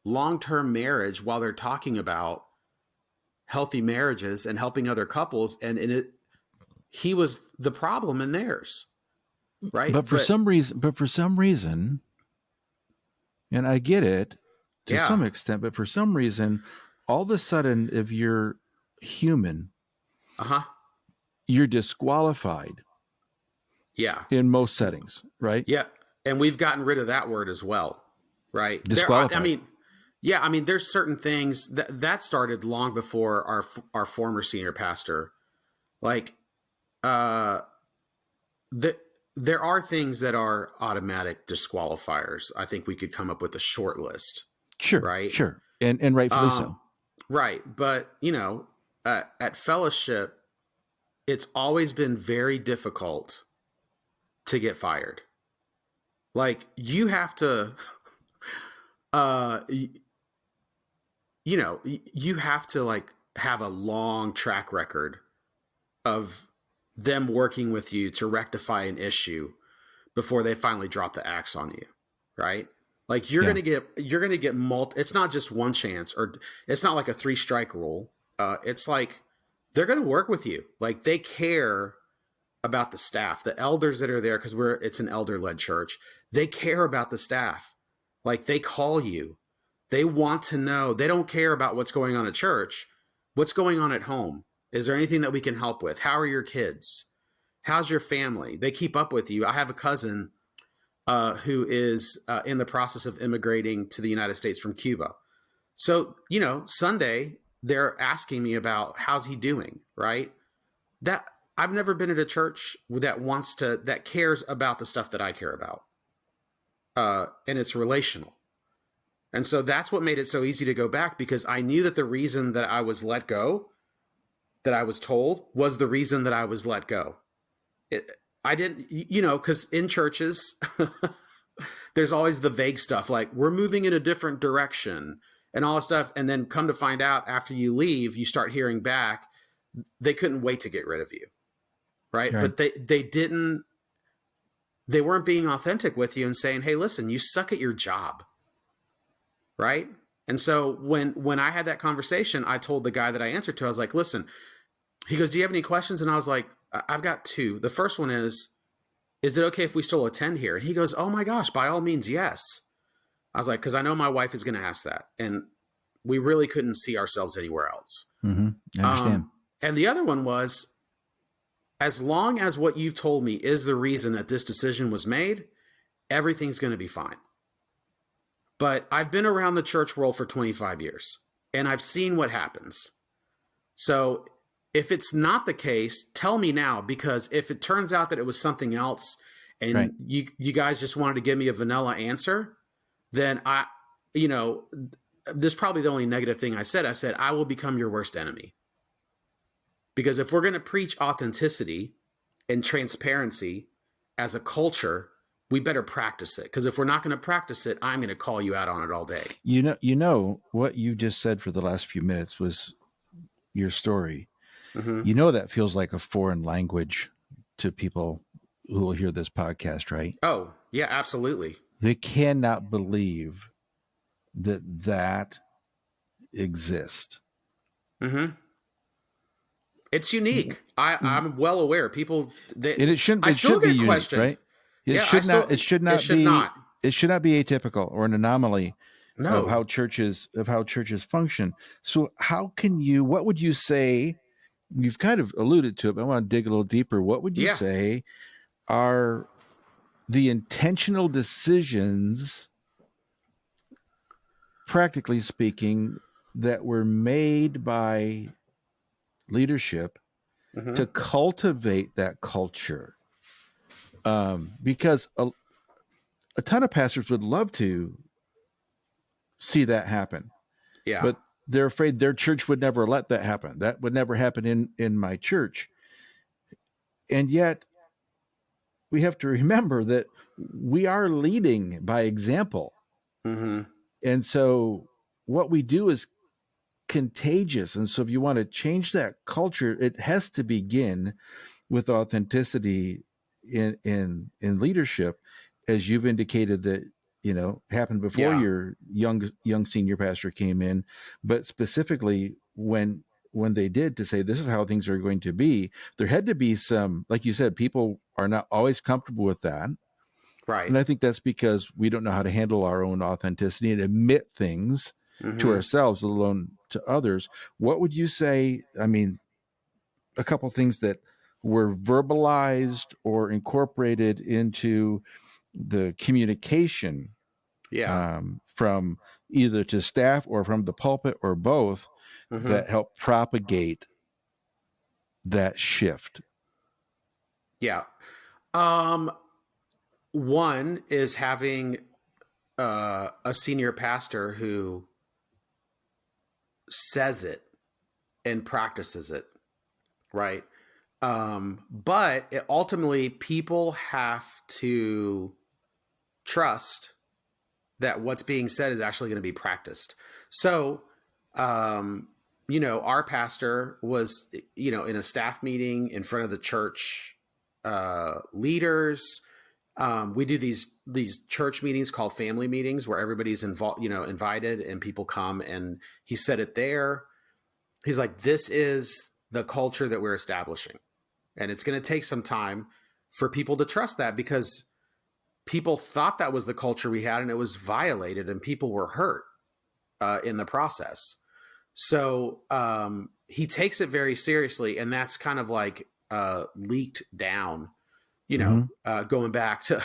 long-term marriage while they're talking about healthy marriages and helping other couples. And he was the problem in theirs. Right. But for some reason, and I get it to some extent, but for some reason, all of a sudden, if you're human, you're disqualified. Yeah. In most settings, right? Yeah. And we've gotten rid of that word as well, right? Disqualified. There's certain things that started long before our former senior pastor. Like, there are things that are automatic disqualifiers. I think we could come up with a short list. Sure. Right. Sure. And rightfully so. Right. But, at fellowship, it's always been very difficult to get fired. Like, you have to, you have to like have a long track record of them working with you to rectify an issue before they finally drop the axe on you. Right. Like you're going to get it's not just one chance, or it's not like a 3-strike rule. It's like, they're going to work with you. Like, they care about the staff, the elders that are there, because it's an elder-led church. They care about the staff. Like, they call you. They want to know. They don't care about what's going on at church. What's going on at home? Is there anything that we can help with? How are your kids? How's your family? They keep up with you. I have a cousin who is in the process of immigrating to the United States from Cuba. So, Sunday, they're asking me about how's he doing, right? That I've never been at a church that cares about the stuff that I care about. And it's relational. And so that's what made it so easy to go back, because I knew that the reason that I was let go, that I was told, was the reason that I was let go. I didn't, because in churches, there's always the vague stuff, like, we're moving in a different direction and all this stuff. And then come to find out, after you leave, you start hearing back, they couldn't wait to get rid of you. Right. But they weren't being authentic with you and saying, hey, listen, you suck at your job. Right. And so when I had that conversation, I told the guy that I answered to, I was like, listen, he goes, do you have any questions? And I was like, I've got 2. The first one is it okay if we still attend here? And he goes, oh my gosh, by all means, yes. I was like, because I know my wife is going to ask that. And we really couldn't see ourselves anywhere else. Mm-hmm. I understand. And the other one was, as long as what you've told me is the reason that this decision was made, everything's going to be fine. But I've been around the church world for 25 years, and I've seen what happens. So if it's not the case, tell me now, because if it turns out that it was something else and right. you guys just wanted to give me a vanilla answer, then this is probably the only negative thing I said. I said, I will become your worst enemy. Because if we're going to preach authenticity and transparency as a culture, we better practice it. Because if we're not going to practice it, I'm going to call you out on it all day. What you just said for the last few minutes was your story. Mm-hmm. That feels like a foreign language to people who will hear this podcast, right? Oh, yeah, absolutely. They cannot believe that exists. Mm-hmm. It's unique. I'm well aware. People, and it shouldn't be unique, right? It Yeah, should not. It should it not should be. not. It should not be atypical or an anomaly of No. how churches function. So, how can you? What would you say? You've kind of alluded to it, but I want to dig a little deeper. What would you Yeah. say are the intentional decisions, practically speaking, that were made by leadership to cultivate that culture? Because a ton of pastors would love to see that happen, Yeah. but they're afraid their church would never let that happen. That would never happen in my church. And yet we have to remember that we are leading by example. Mm-hmm. And so what we do is contagious. And so if you want to change that culture, it has to begin with authenticity in leadership, as you've indicated that happened before Yeah. your young senior pastor came in, but specifically when they did, to say this is how things are going to be. There had to be some, like you said, people are not always comfortable with that. Right. And I think that's because we don't know how to handle our own authenticity and admit things to Mm-hmm. ourselves, let alone to others. What would you say? I mean, a couple things that were verbalized or incorporated into the communication, Yeah. from either to staff or from the pulpit or both, Mm-hmm. that help propagate that shift. Yeah. Um, One is having a senior pastor who says it and practices it, right? But ultimately, people have to trust that what's being said is actually going to be practiced. So, um, our pastor was, in a staff meeting in front of the church leaders. We do these church meetings called family meetings where everybody's involved, invited, and people come. And he said it there. He's like, "This is the culture that we're establishing, and it's going to take some time for people to trust that because." People thought that was the culture we had, and it was violated, and people were hurt in the process. So he takes it very seriously, and that's kind of like leaked down. Going back to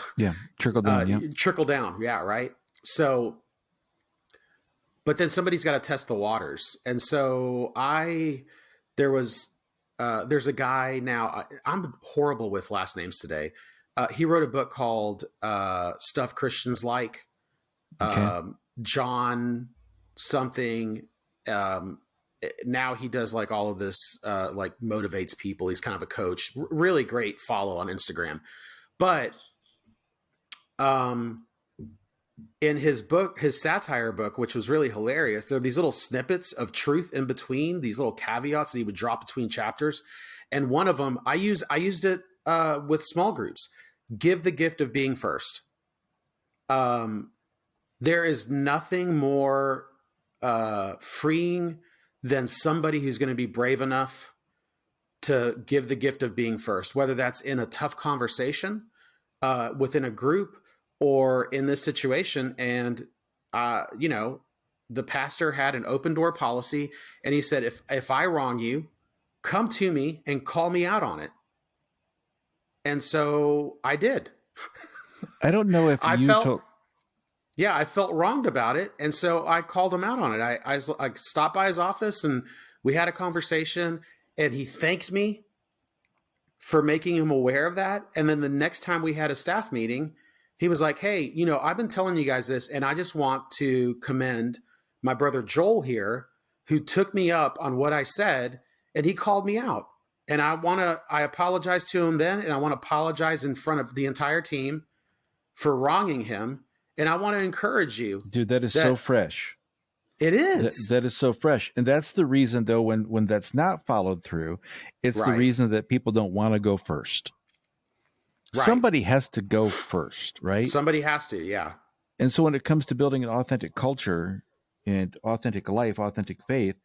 Trickle down. trickle down, yeah, right. So, but then somebody's got to test the waters, and so there's a guy now. I'm horrible with last names today. He wrote a book called Stuff Christians Like. Okay. John something. Now he does like all of this, like motivates people. He's kind of a coach. Really great follow on Instagram. But in his book, his satire book, which was really hilarious, there are these little snippets of truth in between, these little caveats that he would drop between chapters. And one of them, I used it with small groups. Give the gift of being first. There is nothing more freeing than somebody who's going to be brave enough to give the gift of being first, whether that's in a tough conversation within a group or in this situation. And, the pastor had an open door policy, and he said, if I wrong you, come to me and call me out on it. And so I did. I don't know if I you felt told. Yeah, I felt wronged about it. And so I called him out on it. I stopped by his office and we had a conversation, and he thanked me for making him aware of that. And then the next time we had a staff meeting, he was like, "Hey, I've been telling you guys this, and I just want to commend my brother Joel here, who took me up on what I said, and he called me out. And I apologize to him then, and I want to apologize in front of the entire team for wronging him. And I want to encourage you." Dude, that is so fresh. It is. That is so fresh. And that's the reason, though, when that's not followed through, it's the Right. reason that people don't want to go first. Right. Somebody has to go first, right? Somebody has to, yeah. And so when it comes to building an authentic culture and authentic life, authentic faith,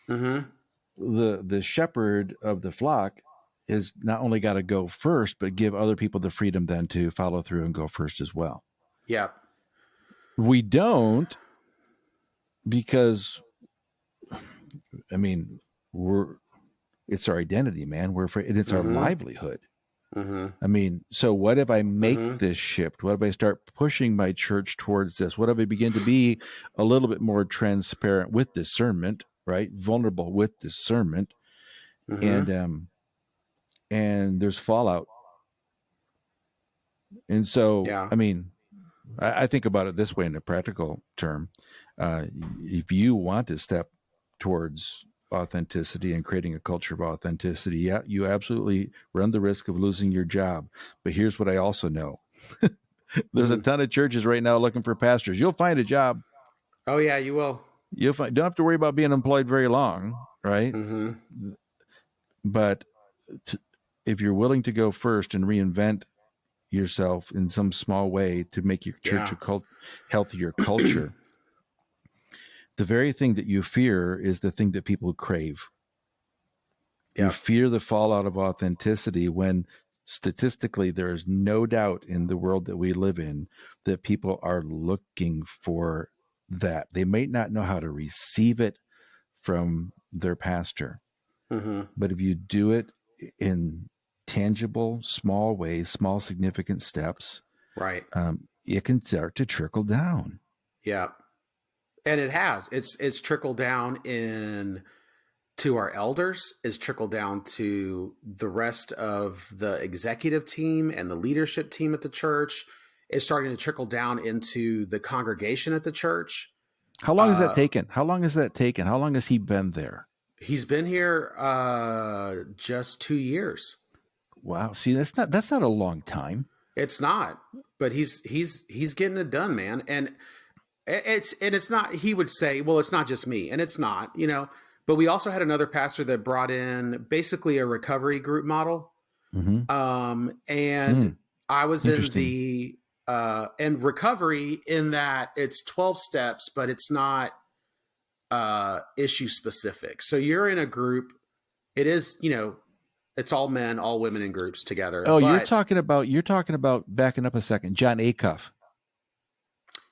Mm-hmm. the shepherd of the flock is not only got to go first, but give other people the freedom then to follow through and go first as well. Yeah. We don't, because, I mean, it's our identity, man. It's our livelihood. I mean, so what if I make this shift? What if I start pushing my church towards this? What if I begin to be a little bit more transparent with discernment, right? Vulnerable with discernment, and there's fallout. And so, Yeah. I mean, I think about it this way in a practical term. If you want to step towards authenticity and creating a culture of authenticity, yeah, you absolutely run the risk of losing your job. But here's what I also know. There's a ton of churches right now looking for pastors. You'll find a job. Oh yeah, you will. Don't have to worry about being employed very long, right? But if you're willing to go first and reinvent yourself in some small way to make your church a healthier culture, the very thing that you fear is the thing that people crave. You fear the fallout of authenticity when statistically there is no doubt in the world that we live in that people are looking for that. They may not know how to receive it from their pastor, but if you do it in tangible, small ways, small significant steps, right, it can start to trickle down. Yeah, and it has. It's trickled down to our elders, is trickled down to the rest of the executive team and the leadership team at the church. It's starting to trickle down into the congregation at the church. How long has that taken? How long has he been there? He's been here just 2 years. Wow. See, that's not a long time. It's not, but he's getting it done, man. And it's not, he would say, well, it's not just me, and it's not, but we also had another pastor that brought in basically a recovery group model. And I was in the and recovery, in that it's 12 steps, but it's not issue specific. So you're in a group. It is, it's all men, all women in groups together. Oh, you're talking about backing up a second. John Acuff.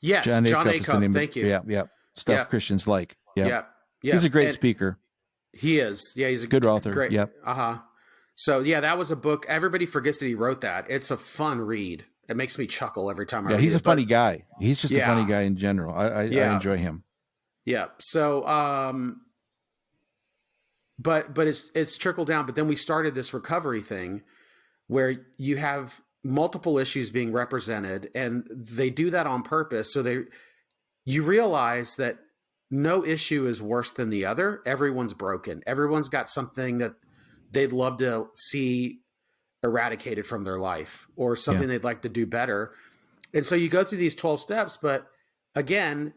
Yes, John Acuff. Thank you. Yeah. Stuff Christians like. Yeah. He's a great speaker. He is. Yeah, he's a good author. Great. Yep. So yeah, that was a book. Everybody forgets that he wrote that. It's a fun read. It makes me chuckle every time I read it. Yeah, he's a funny guy. He's just a funny guy in general. I enjoy him. Yeah. So but it's trickled down. But then we started this recovery thing where you have multiple issues being represented, and they do that on purpose. So you realize that no issue is worse than the other. Everyone's broken. Everyone's got something that they'd love to see eradicated from their life, or something they'd like to do better. And so you go through these 12 steps, but again,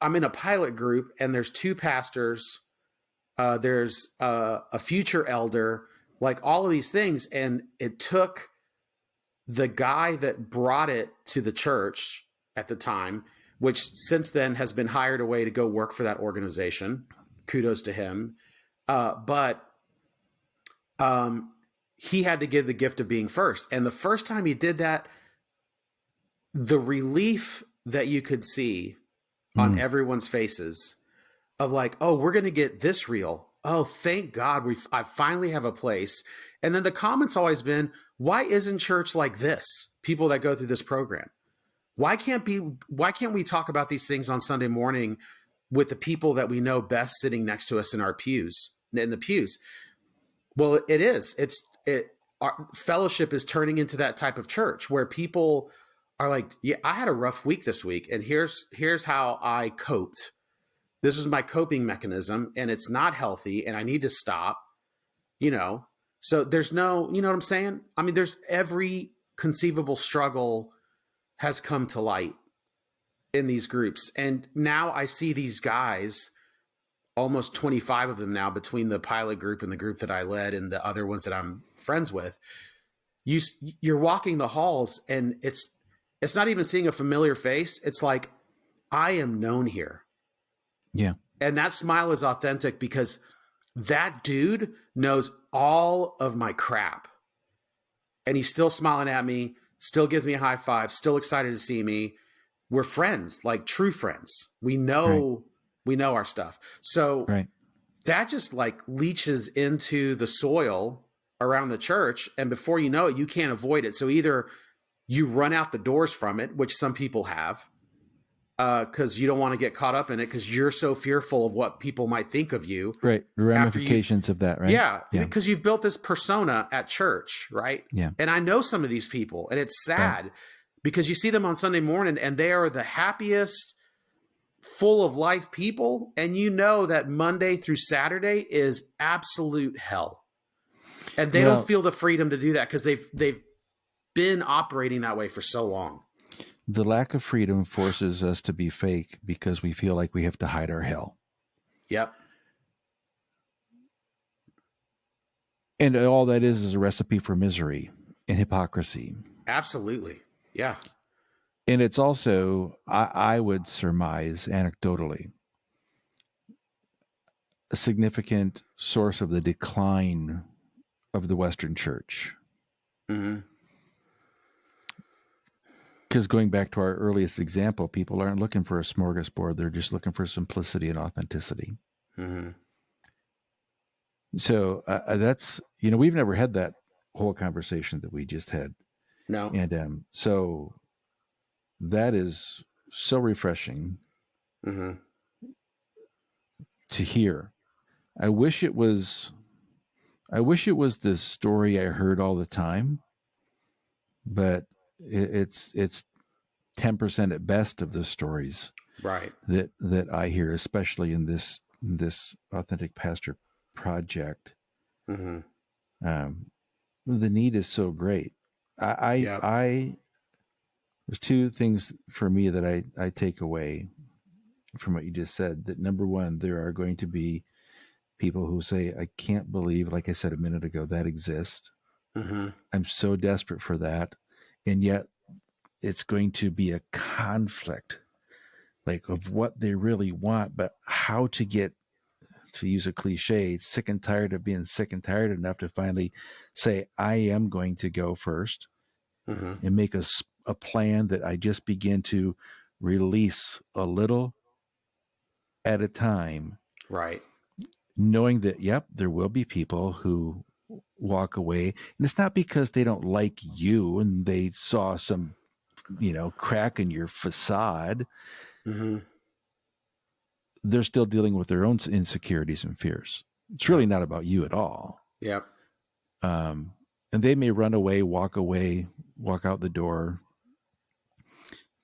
I'm in a pilot group, and there's 2 pastors. There's a future elder, like all of these things. And it took the guy that brought it to the church at the time, which since then has been hired away to go work for that organization. Kudos to him. But he had to give the gift of being first. And the first time he did that, the relief that you could see on everyone's faces of like, oh, we're going to get this real. Oh, thank God I finally have a place. And then the comments always been, why isn't church like this? People that go through this program. Why can't we talk about these things on Sunday morning with the people that we know best sitting next to us in the pews? Well, it is. Our fellowship is turning into that type of church where people are like, yeah, I had a rough week this week, and here's how I coped. This is my coping mechanism, and it's not healthy, and I need to stop, So there's no, you know what I'm saying? I mean, there's every conceivable struggle has come to light in these groups. And now I see these guys, almost 25 of them now, between the pilot group and the group that I led and the other ones that I'm friends with. You're walking the halls, and it's not even seeing a familiar face. It's like, I am known here. Yeah. And that smile is authentic because that dude knows all of my crap. And he's still smiling at me, still gives me a high five, still excited to see me. We're friends, like true friends. We know our stuff. So that just like leaches into the soil around the church. And before you know it, you can't avoid it. So either you run out the doors from it, which some people have, because you don't want to get caught up in it because you're so fearful of what people might think of you. Right. The ramifications of that, right? Yeah. Because you've built this persona at church, right? Yeah. And I know some of these people, and it's sad because you see them on Sunday morning and they are the happiest, full of life people. And you know that Monday through Saturday is absolute hell. And they don't feel the freedom to do that because they've been operating that way for so long. The lack of freedom forces us to be fake because we feel like we have to hide our hell. Yep. And all that is a recipe for misery and hypocrisy. Absolutely. Yeah. And it's also, I would surmise anecdotally, a significant source of the decline of the Western church. Mm-hmm. Because going back to our earliest example, people aren't looking for a smorgasbord. They're just looking for simplicity and authenticity. Mm-hmm. So that's, we've never had that whole conversation that we just had. No. And so that is so refreshing to hear. I wish it was the story I heard all the time, but it's 10% at best of the stories that I hear, especially in this Authentic Pastor project. The need is so great. There's two things for me that I take away from what you just said. That number one, there are going to be people who say, I can't believe, like I said a minute ago, that exists. I'm so desperate for that. And yet it's going to be a conflict, like of what they really want, but how to get, to use a cliche, sick and tired of being sick and tired enough to finally say, I am going to go first and make a plan that I just begin to release a little at a time. Right. Knowing that, yep, there will be people who walk away. And it's not because they don't like you and they saw some, crack in your facade. They're still dealing with their own insecurities and fears. It's really not about you at all. Yep. And they may run away, walk out the door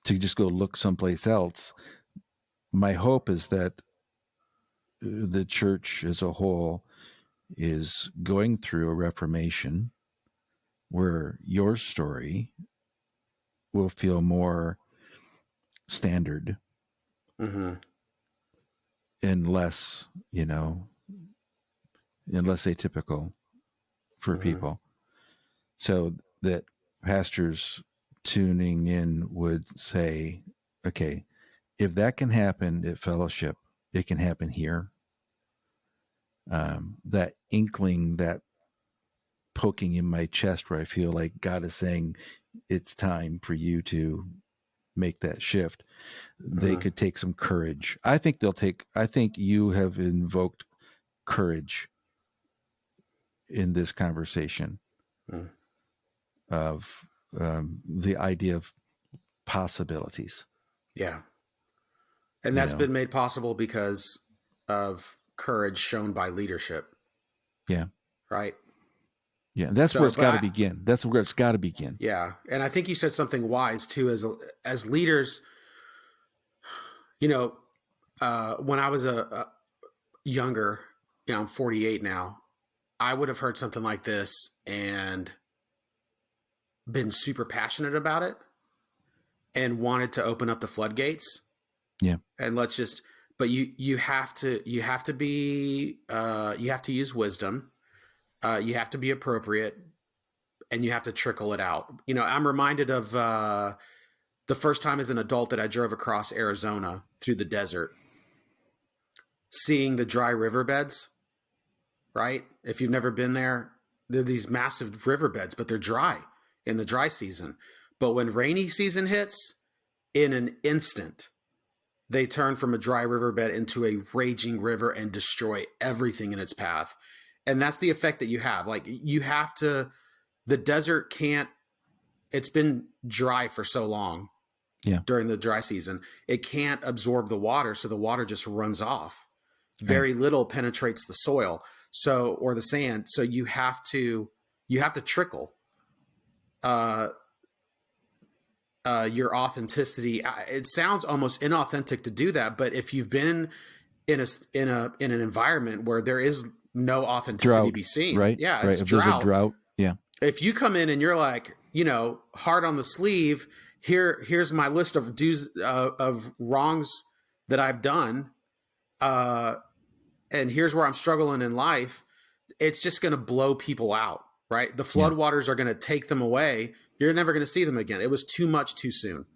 to just go look someplace else. My hope is that the church as a whole is going through a reformation where your story will feel more standard and less, and less atypical for people. So that pastors tuning in would say, okay, if that can happen at fellowship, it can happen here. That inkling, that poking in my chest where I feel like God is saying it's time for you to make that shift. They could take some courage. I think you have invoked courage in this conversation of the idea of possibilities. Yeah. And that's been made possible because of courage shown by leadership. Yeah. Right. Yeah. That's where it's got to begin. That's where it's got to begin. Yeah. And I think you said something wise too, as leaders, when I was a younger, I'm 48 now, I would have heard something like this and been super passionate about it and wanted to open up the floodgates. Yeah. And but you have to use wisdom. You have to be appropriate and you have to trickle it out. I'm reminded of the first time as an adult that I drove across Arizona through the desert, seeing the dry riverbeds right? If you've never been there, they're these massive riverbeds, but they're dry in the dry season. But when rainy season hits, in an instant, they turn from a dry riverbed into a raging river and destroy everything in its path. And that's the effect that you have. Like, you have to, the desert can't, it's been dry for so long during the dry season. It can't absorb the water. So the water just runs off. Very little penetrates the soil. So, or the sand. So you have to trickle your authenticity. It sounds almost inauthentic to do that, but if you've been in an environment where there is no authenticity to be seen, right? Yeah, right. it's If drought. there's a drought, yeah. If you come in and you're like, hard on the sleeve, here's my list of of wrongs that I've done, and here's where I'm struggling in life, it's just going to blow people out, right? The floodwaters are going to take them away. You're never going to see them again. It was too much too soon.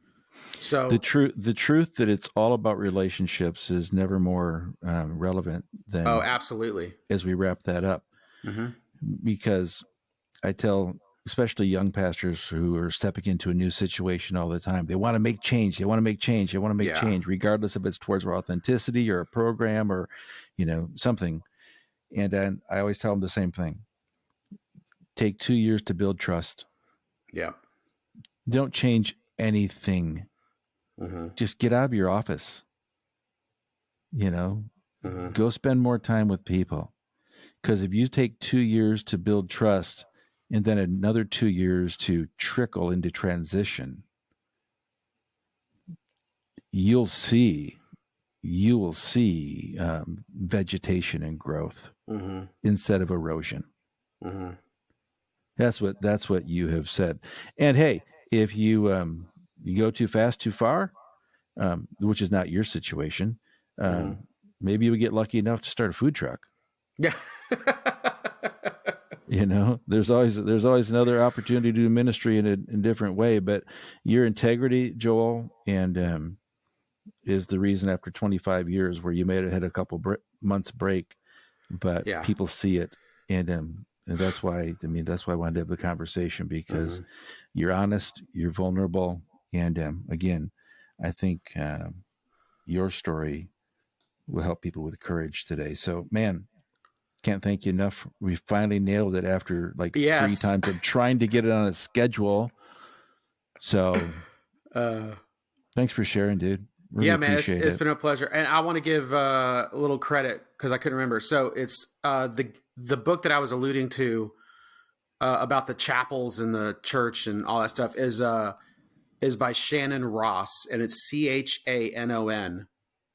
So the truth that it's all about relationships is never more relevant than absolutely as we wrap that up. Mm-hmm. Because I tell especially young pastors who are stepping into a new situation all the time, they want to make change. They want to make change. They want to make change, regardless if it's towards authenticity or a program or, something. And then I always tell them the same thing. Take 2 years to build trust. Yeah. Don't change anything. Mm-hmm. Just get out of your office. Mm-hmm. Go spend more time with people. Because if you take 2 years to build trust and then another 2 years to trickle into transition, you will see vegetation and growth instead of erosion. Mm-hmm. That's what you have said. And hey, if you go too fast, too far, which is not your situation, maybe you would get lucky enough to start a food truck. Yeah. There's always another opportunity to do ministry in a different way. But your integrity, Joel, and is the reason after 25 years where you may have had a couple months break, but people see it, and that's why I wanted to have the conversation, because you're honest, you're vulnerable, and again, I think your story will help people with courage today. So, man, can't thank you enough. We finally nailed it after 3 times of trying to get it on a schedule. So thanks for sharing, dude. Really appreciate it. It's been a pleasure. And I want to give a little credit because I couldn't remember. So it's the book that I was alluding to about the chapels and the church and all that stuff is by Shannon Ross, and it's Chanon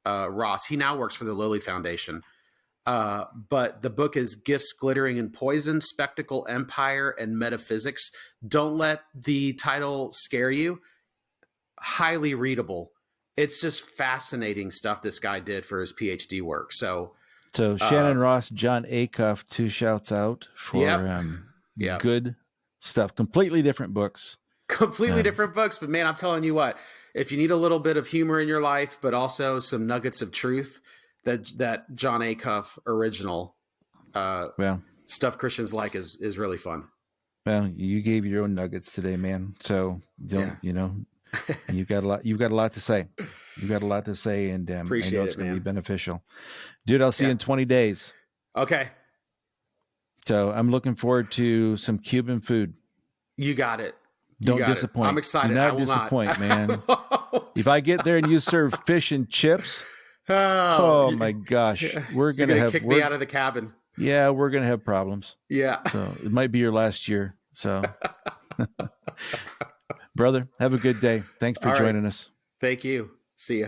Ross. He now works for the Lilly Foundation. But the book is Gifts, Glittering, and Poison, Spectacle, Empire, and Metaphysics. Don't let the title scare you. Highly readable. It's just fascinating stuff this guy did for his PhD work. So Shannon Ross, John Acuff, 2 shouts out for good stuff. Completely different books. Different books. But man, I'm telling you what, if you need a little bit of humor in your life, but also some nuggets of truth, that John Acuff original stuff Christians like is really fun. Well, you gave your own nuggets today, man. So you've got a lot to say. You've got a lot to say, and I know it's going to be beneficial. Dude, I'll see you in 20 days. Okay. So I'm looking forward to some Cuban food. You got it. Don't disappoint. I'm excited. Do not disappoint, man. If I get there and you serve fish and chips, oh my gosh, we're gonna kick me out of the cabin. Yeah, we're gonna have problems. Yeah. So it might be your last year. So, brother, have a good day. Thanks for joining us. Thank you. See ya.